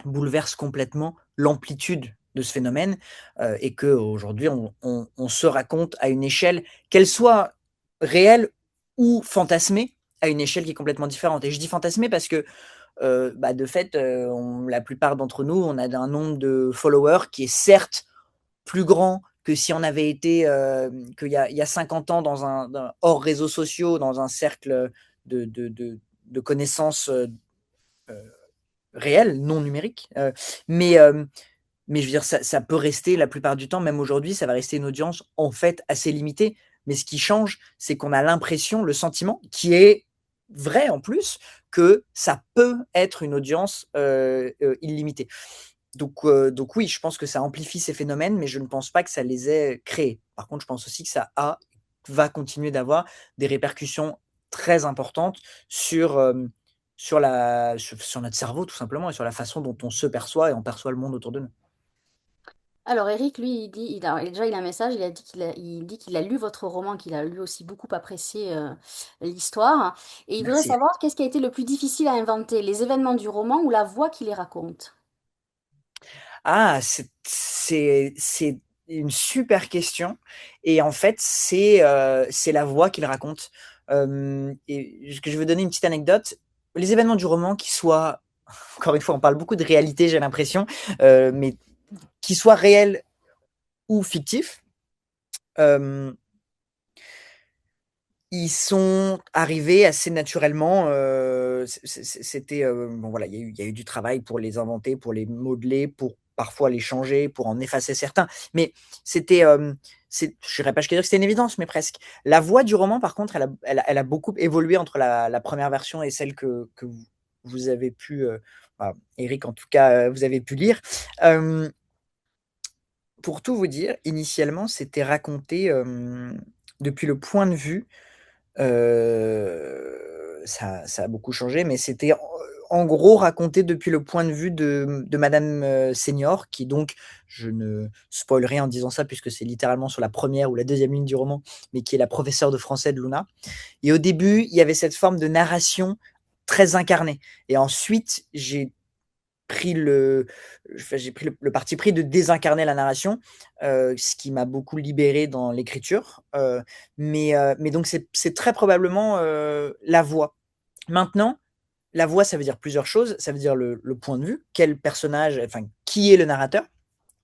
bouleversent complètement l'amplitude de ce phénomène et qu'aujourd'hui on se raconte à une échelle, qu'elle soit réelle ou fantasmée, à une échelle qui est complètement différente. Et je dis fantasmée parce que de fait, la plupart d'entre nous, on a un nombre de followers qui est certes plus grand que si on avait été il y a 50 ans hors réseaux sociaux, dans un cercle de connaissances réelles, non numériques. Mais, euh, mais je veux dire, ça peut rester la plupart du temps, même aujourd'hui, ça va rester une audience en fait assez limitée. Mais ce qui change, c'est qu'on a l'impression, le sentiment, qui est vrai en plus, que ça peut être une audience illimitée. Donc oui, je pense que ça amplifie ces phénomènes, mais je ne pense pas que ça les ait créés. Par contre, je pense aussi que va continuer d'avoir des répercussions très importantes sur, sur notre cerveau, tout simplement, et sur la façon dont on se perçoit et on perçoit le monde autour de nous. Alors Eric, lui, il dit, déjà il a un message, il dit qu'il a lu votre roman, qu'il a lui aussi beaucoup apprécié l'histoire, et il voudrait Merci. savoir qu'est-ce qui a été le plus difficile à inventer, les événements du roman ou la voix qui les raconte. Ah, c'est une super question et en fait, c'est la voix qu'il raconte. Je vais donner une petite anecdote. Les événements du roman, qui soient encore une fois, on parle beaucoup de réalité, j'ai l'impression, mais qu'ils soient réels ou fictifs, heu, ils sont arrivés assez naturellement, c'était, bon voilà, il y a eu du travail pour les inventer, pour les modeler, pour parfois les changer, pour en effacer certains. Mais c'était, je dirais pas jusqu'à dire que c'était une évidence, mais presque. La voix du roman, par contre, elle a beaucoup évolué entre la première version et celle que vous avez pu, enfin, Éric en tout cas, vous avez pu lire. Hem, pour tout vous dire, initialement, c'était raconté, depuis le point de vue ça a beaucoup changé, mais c'était en gros raconté depuis le point de vue de madame, Senior, qui donc je ne spoil rien en disant ça puisque c'est littéralement sur la première ou la deuxième ligne du roman, mais qui est la professeure de français de Luna. Et au début, il y avait cette forme de narration très incarnée et ensuite pris le j'ai pris le parti pris de désincarner la narration, ce qui m'a beaucoup libéré dans l'écriture, mais donc c'est très probablement, la voix. Maintenant, la voix, ça veut dire plusieurs choses. Ça veut dire le point de vue, quel personnage, enfin, qui est le narrateur.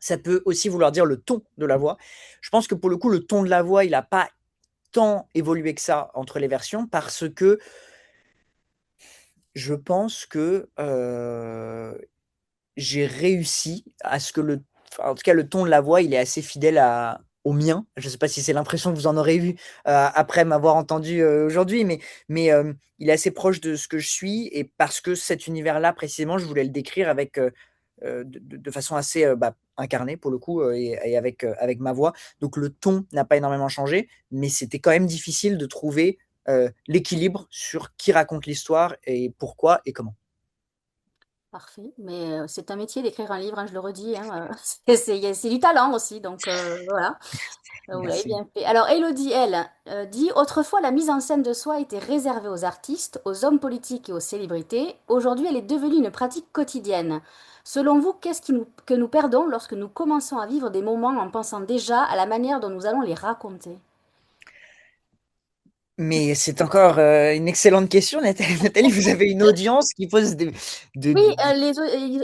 Ça peut aussi vouloir dire le ton de la voix. Je pense que pour le coup, le ton de la voix, il a pas tant évolué que ça entre les versions parce que je pense que, j'ai réussi à ce que enfin, en tout cas, le ton de la voix, il est assez fidèle au mien. Je ne sais pas si c'est l'impression que vous en aurez eu après m'avoir entendu aujourd'hui, mais il est assez proche de ce que je suis et parce que cet univers-là, précisément, je voulais le décrire avec, de façon assez incarnée pour le coup et avec ma voix. Donc le ton n'a pas énormément changé, mais c'était quand même difficile de trouver l'équilibre sur qui raconte l'histoire et pourquoi et comment. Parfait, mais c'est un métier d'écrire un livre, hein, je le redis, hein, c'est du talent aussi, donc voilà. Vous l'avez Merci. bien fait. Alors, Elodie, elle, dit, autrefois, la mise en scène de soi était réservée aux artistes, aux hommes politiques et aux célébrités. Aujourd'hui, elle est devenue une pratique quotidienne. Selon vous, que nous perdons lorsque nous commençons à vivre des moments en pensant déjà à la manière dont nous allons les raconter? Mais c'est encore, une excellente question, Nathalie. Nathalie, vous avez une audience qui pose Oui, de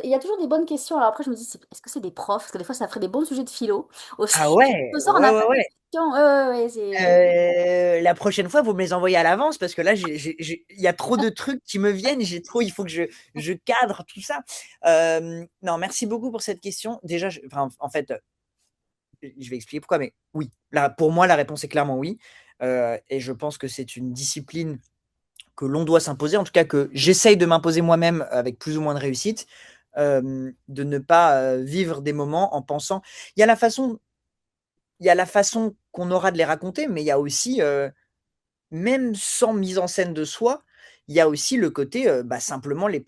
il y a toujours des bonnes questions. Alors après, je me dis, est-ce que c'est des profs? Parce que des fois, ça ferait des bons sujets de philo aussi. ah ouais, Ce soir, on ouais, n'a ouais, pas de ouais. questions. Ouais, La prochaine fois, vous me les envoyez à l'avance parce que là, il y a trop de trucs qui me viennent, il faut que je cadre tout ça. Non, merci beaucoup pour cette question. Déjà, enfin, en fait, je vais expliquer pourquoi, mais oui, là, pour moi, la réponse est clairement oui. Et je pense que c'est une discipline que l'on doit s'imposer, en tout cas que j'essaye de m'imposer moi-même avec plus ou moins de réussite, de ne pas vivre des moments en pensant. Il y a la façon, il y a la façon qu'on aura de les raconter, mais il y a aussi, même sans mise en scène de soi, il y a aussi le côté simplement les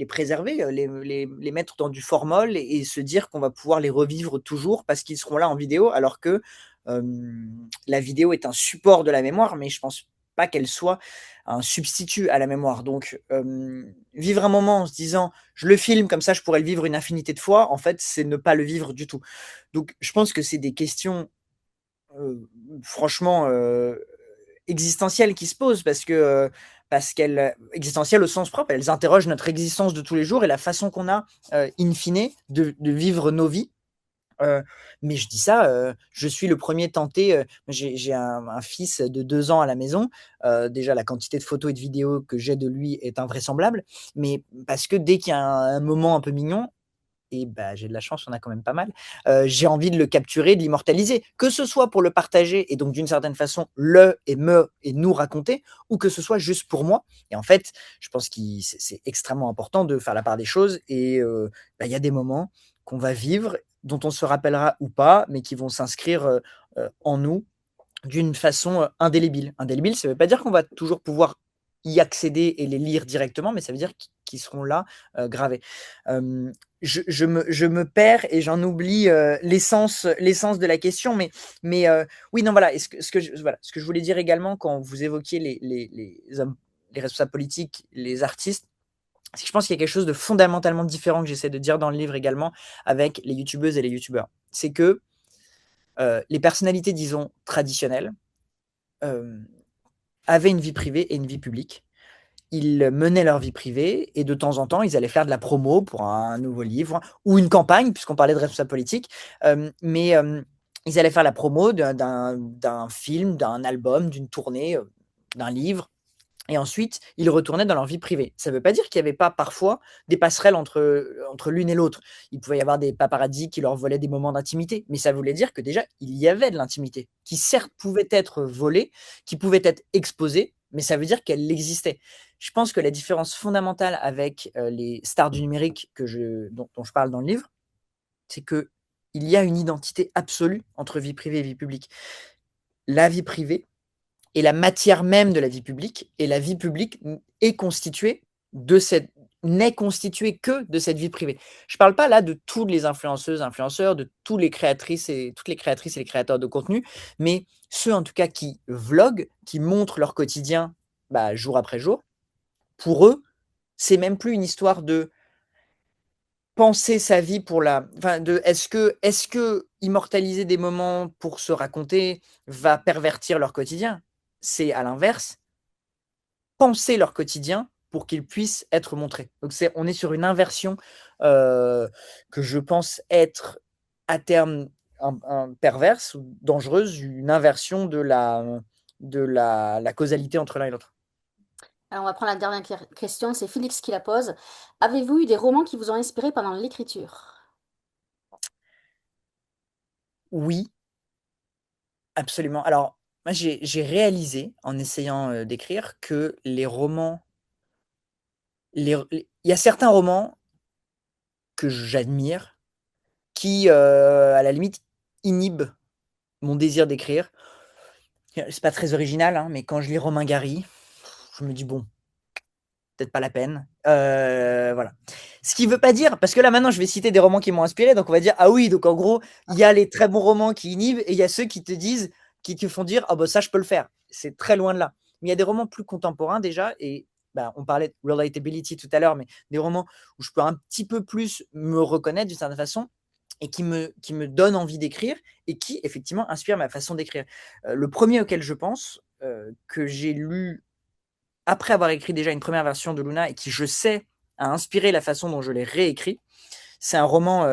préserver, les mettre dans du formol et se dire qu'on va pouvoir les revivre toujours parce qu'ils seront là en vidéo, alors que la vidéo est un support de la mémoire, mais je pense pas qu'elle soit un substitut à la mémoire. Donc, vivre un moment en se disant: «Je le filme, comme ça je pourrais le vivre une infinité de fois», en fait, c'est ne pas le vivre du tout. Donc je pense que c'est des questions, franchement, existentielles qui se posent parce que, parce qu'elles existentielles au sens propre, elles interrogent notre existence de tous les jours et la façon qu'on a, in fine, de vivre nos vies. Mais je dis ça, je suis le premier tenté, j'ai un fils de 2 ans à la maison, déjà la quantité de photos et de vidéos que j'ai de lui est invraisemblable, mais parce que dès qu'il y a un moment un peu mignon, et bah, j'ai de la chance, on a quand même pas mal. J'ai envie de le capturer, de l'immortaliser, que ce soit pour le partager et donc d'une certaine façon et nous raconter, ou que ce soit juste pour moi. Et en fait, je pense que c'est extrêmement important de faire la part des choses. Et bah, il y a des moments qu'on va vivre, dont on se rappellera ou pas, mais qui vont s'inscrire en nous d'une façon indélébile. Indélébile, ça ne veut pas dire qu'on va toujours pouvoir y accéder et les lire directement, mais ça veut dire qu'ils seront là gravés. Je me perds et j'en oublie l'essence de la question, mais oui, non, voilà. Voilà, ce que je voulais dire également quand vous évoquiez les hommes, les responsables politiques, les artistes, c'est que je pense qu'il y a quelque chose de fondamentalement différent que j'essaie de dire dans le livre également avec les youtubeuses et les youtubeurs. C'est que les personnalités, disons, traditionnelles, euh, avaient une vie privée et une vie publique. Ils menaient leur vie privée et de temps en temps, ils allaient faire de la promo pour un nouveau livre ou une campagne, puisqu'on parlait de responsable politique. Mais ils allaient faire la promo d'un film, d'un album, d'une tournée, d'un livre. Et ensuite, ils retournaient dans leur vie privée. Ça ne veut pas dire qu'il n'y avait pas parfois des passerelles entre l'une et l'autre. Il pouvait y avoir des paparazzis qui leur volaient des moments d'intimité, mais ça voulait dire que déjà, il y avait de l'intimité, qui certes pouvait être volée, qui pouvait être exposée, mais ça veut dire qu'elle existait. Je pense que la différence fondamentale avec les stars du numérique dont je parle dans le livre, c'est qu'il y a une identité absolue entre vie privée et vie publique. La vie privée, et la matière même de la vie publique, et la vie publique est constituée de cette n'est constituée que de cette vie privée. Je ne parle pas là de toutes les influenceuses, influenceurs, de toutes les créatrices et les créateurs de contenu, mais ceux en tout cas qui vloguent, qui montrent leur quotidien bah, jour après jour. Pour eux, c'est même plus une histoire de penser sa vie pour la, enfin de est-ce que immortaliser des moments pour se raconter va pervertir leur quotidien? C'est à l'inverse, penser leur quotidien pour qu'ils puissent être montrés. Donc on est sur une inversion que je pense être à terme perverse ou dangereuse, une inversion de la causalité entre l'un et l'autre. Alors, on va prendre la dernière question, c'est Félix qui la pose. Avez-vous eu des romans qui vous ont inspiré pendant l'écriture? Oui, absolument. Alors, moi, j'ai réalisé en essayant d'écrire que les romans, il y a certains romans que j'admire qui, à la limite, inhibent mon désir d'écrire. C'est pas très original, hein, mais quand je lis Romain Gary, je me dis bon, peut-être pas la peine. Voilà. Ce qui veut pas dire, parce que là maintenant je vais citer des romans qui m'ont inspiré, donc on va dire ah oui, donc en gros il y a les très bons romans qui inhibent et il y a ceux qui te disent, qui te font dire ah bah ça je peux le faire. C'est très loin de là. Mais il y a des romans plus contemporains déjà et bah, on parlait de relatability tout à l'heure, mais des romans où je peux un petit peu plus me reconnaître d'une certaine façon et qui me donnent envie d'écrire et qui effectivement inspirent ma façon d'écrire. Le premier auquel je pense, que j'ai lu après avoir écrit déjà une première version de Luna et qui, je sais, a inspiré la façon dont je l'ai réécrit. C'est un roman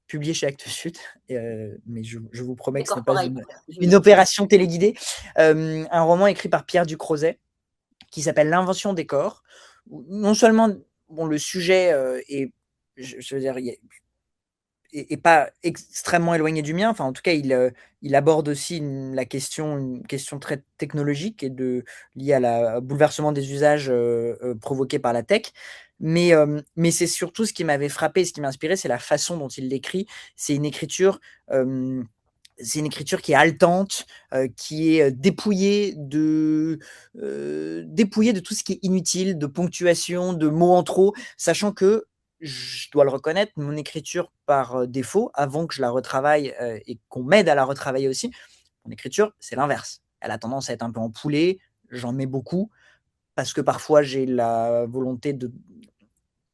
publié chez Actes Sud, mais je vous promets C'est que ce n'est pas corporate, une Julie. opération téléguidée. Un roman écrit par Pierre Ducrozet qui s'appelle L'invention des corps. Non seulement bon, le sujet je veux dire, est pas extrêmement éloigné du mien. Enfin, en tout cas, il aborde aussi une question très technologique et liée au bouleversement des usages provoqués par la tech. Mais c'est surtout ce qui m'avait frappé, ce qui m'a inspiré, c'est la façon dont il l'écrit. C'est une écriture. C'est une écriture qui est haletante, qui est dépouillée de tout ce qui est inutile, de ponctuation, de mots en trop, sachant que je dois le reconnaître, mon écriture par défaut, avant que je la retravaille et qu'on m'aide à la retravailler aussi, mon écriture, c'est l'inverse. Elle a tendance à être un peu empoulée, j'en mets beaucoup, parce que parfois j'ai la volonté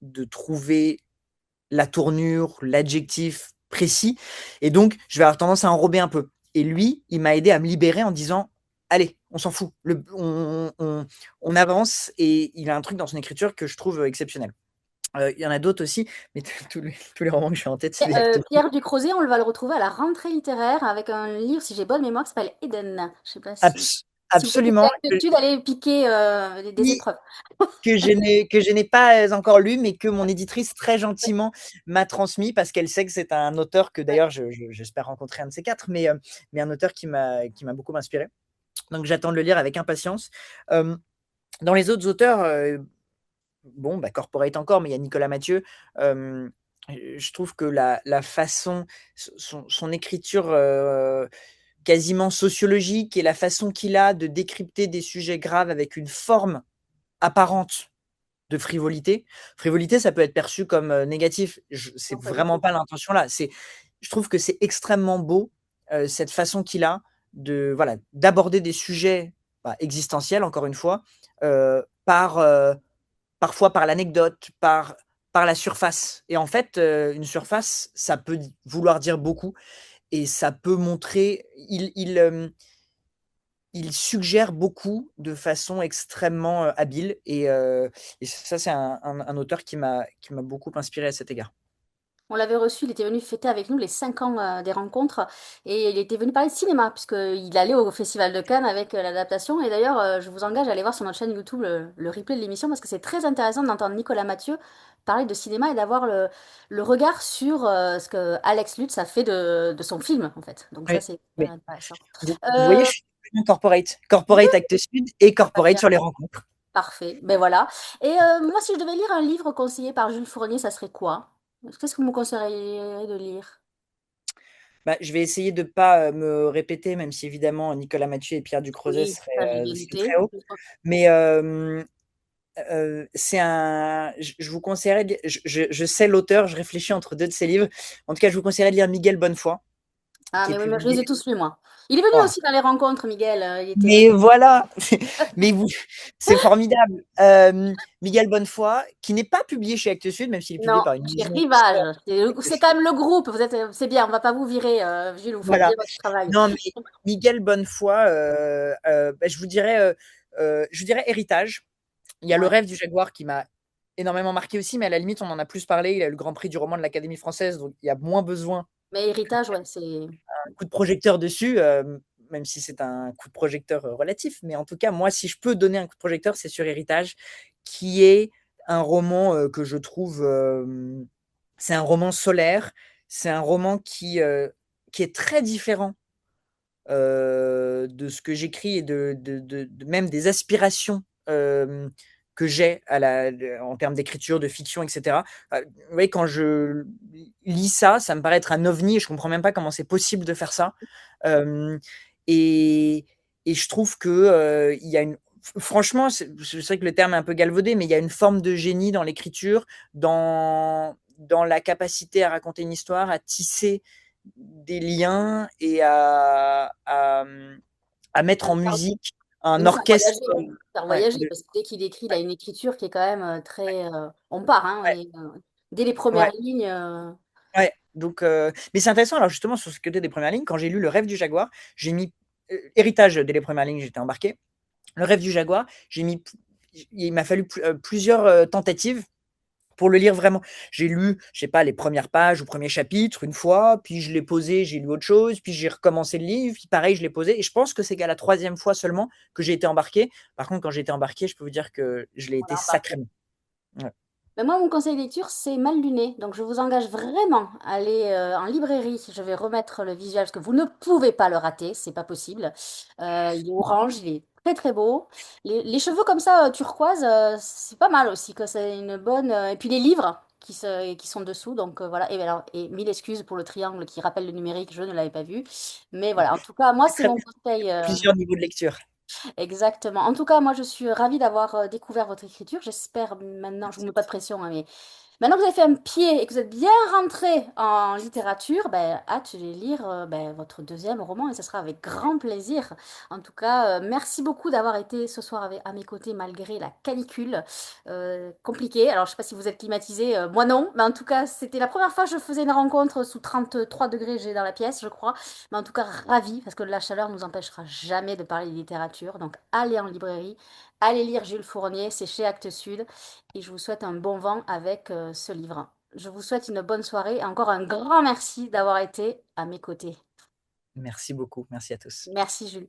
de trouver la tournure, l'adjectif précis, et donc je vais avoir tendance à enrober un peu. Et lui, il m'a aidé à me libérer en disant, allez, on s'en fout. On avance et il a un truc dans son écriture que je trouve exceptionnel. Il y en a d'autres aussi, mais tous les romans que j'ai en tête, c'est des Actes Sud. Pierre Ducrozet, on va le retrouver à la rentrée littéraire avec un livre, si j'ai bonne mémoire, qui s'appelle Eden. Je sais pas si vous écoutez Absolument, Actes Sud, allez piquer des oui, épreuves. que je n'ai pas encore lu, mais que mon éditrice très gentiment m'a transmis parce qu'elle sait que c'est un auteur que d'ailleurs j'espère rencontrer un de ces quatre, mais un auteur qui m'a beaucoup inspiré. Donc j'attends de le lire avec impatience. Euh, dans les autres auteurs, bon, bah, Corporate encore, mais il y a Nicolas Mathieu. Euh, je trouve que la façon, son écriture quasiment sociologique et la façon qu'il a de décrypter des sujets graves avec une forme apparente de frivolité. Frivolité, ça peut être perçu comme négatif. C'est Non, pas du vraiment tout. pas l'intention là. Je trouve que c'est extrêmement beau cette façon qu'il a de voilà d'aborder des sujets bah, existentiels encore une fois par parfois par l'anecdote, par la surface. Et en fait, une surface, ça peut vouloir dire beaucoup et ça peut montrer. Il suggère beaucoup de façon extrêmement habile et ça, c'est un auteur qui m'a beaucoup inspiré à cet égard. On l'avait reçu, il était venu fêter avec nous les 5 ans des rencontres et il était venu parler de cinéma puisqu'il allait au Festival de Cannes avec l'adaptation. Et d'ailleurs, je vous engage à aller voir sur notre chaîne YouTube le replay de l'émission parce que c'est très intéressant d'entendre Nicolas Mathieu parler de cinéma et d'avoir le regard sur ce que Alex Lutz a fait de son film en fait. Donc ça, Oui, c'est mais hyper intéressant. vous voyez, Euh, je suis bien corporate. Corporate Actes Sud et corporate sur les rencontres. Parfait, ben voilà. Et moi, si je devais lire un livre conseillé par Jules Fournier, ça serait quoi? Qu'est-ce que vous me conseilleriez de lire? Bah, je vais essayer de ne pas me répéter, même si évidemment Nicolas Mathieu et Pierre Ducrozet Oui, seraient, ça j'ai bien seraient noté. très hauts. Mais je vous conseillerais, je sais l'auteur, je réfléchis entre deux de ses livres. En tout cas, je vous conseillerais de lire Miguel Bonnefoy, Ah, qui est mais oui, mais je les publié. ai tous lus, moi. Il est venu Oh, aussi dans les rencontres, Miguel. Il était venu. mais voilà, mais vous, c'est formidable. Miguel Bonnefoy, qui n'est pas publié chez Actes Sud, même s'il est publié Non, par une chez maison sœur Rivage. d'Actes C'est quand Sud. même le groupe. C'est bien, on va pas vous virer, Jules, vous faites bien Voilà. votre travail. Non, mais Miguel Bonnefoy, bah, je vous dirais Héritage. Il y a Le Ouais. Rêve du Jaguar qui m'a énormément marqué aussi, mais à la limite, on en a plus parlé. Il a eu le Grand Prix du roman de l'Académie française, donc il y a moins besoin Mais Héritage, ouais, c'est. d'un coup de projecteur dessus, même si c'est un coup de projecteur relatif. Mais en tout cas, moi, si je peux donner un coup de projecteur, c'est sur Héritage, qui est un roman que je trouve. C'est un roman solaire, c'est un roman qui est très différent de ce que j'écris et même des aspirations que j'ai en termes d'écriture, de fiction, etc. Vous voyez, quand je lis ça, ça me paraît être un ovni et je comprends même pas comment c'est possible de faire ça. Euh, et, et je trouve que il y a une franchement, je sais que le terme est un peu galvaudé, mais il y a une forme de génie dans l'écriture, dans la capacité à raconter une histoire, à tisser des liens et à mettre en musique De un nous faire orchestre. voyager. Faire Ouais, voyager, parce que dès qu'il écrit, il a une écriture qui est quand même très. On part, hein. ouais, Dès les premières ouais, lignes. ouais. Donc, mais c'est intéressant. Alors justement, sur ce côté des premières lignes, quand j'ai lu Le Rêve du Jaguar, j'ai mis Héritage dès les premières lignes, j'étais embarqué. Le Rêve du Jaguar, il m'a fallu plusieurs tentatives pour le lire vraiment. J'ai lu, je sais pas, les premières pages ou premiers chapitres une fois, puis je l'ai posé, j'ai lu autre chose, puis j'ai recommencé le livre, puis pareil, je l'ai posé. Et je pense que c'est qu'à la troisième fois seulement que j'ai été embarqué. Par contre, quand j'ai été embarqué, je peux vous dire que je l'ai été Voilà, bah, sacrément. Ouais. ben moi, mon conseil de lecture, c'est Mal luné. Donc, je vous engage vraiment à aller en librairie. Je vais remettre le visuel parce que vous ne pouvez pas le rater. C'est pas possible. Il est orange, il est très très beau. Les cheveux comme ça, turquoise, c'est pas mal aussi. Que c'est une bonne. Et puis les livres qui sont dessous. Donc voilà. Et, alors, et mille excuses pour le triangle qui rappelle le numérique. Je ne l'avais pas vu. Mais voilà. En tout cas, moi, C'est c'est très mon bien. conseil. Plusieurs niveaux de lecture. Exactement. En tout cas, moi, je suis ravie d'avoir découvert votre écriture. J'espère maintenant, je vous mets pas de pression, hein, Maintenant que vous avez fait un pied et que vous êtes bien rentré en littérature, ben, hâte de lire ben, votre deuxième roman et ce sera avec grand plaisir. En tout cas, merci beaucoup d'avoir été ce soir à mes côtés malgré la canicule compliquée. Alors, je ne sais pas si vous êtes climatisé, moi non, mais en tout cas, c'était la première fois que je faisais une rencontre sous 33 degrés G dans la pièce, je crois. Mais en tout cas, ravi parce que la chaleur ne nous empêchera jamais de parler de littérature. Donc, allez en librairie, allez lire Jules Fournier, c'est chez Actes Sud et je vous souhaite un bon vent avec ce livre. Je vous souhaite une bonne soirée et encore un grand merci d'avoir été à mes côtés. Merci beaucoup. Merci à tous. Merci Jules.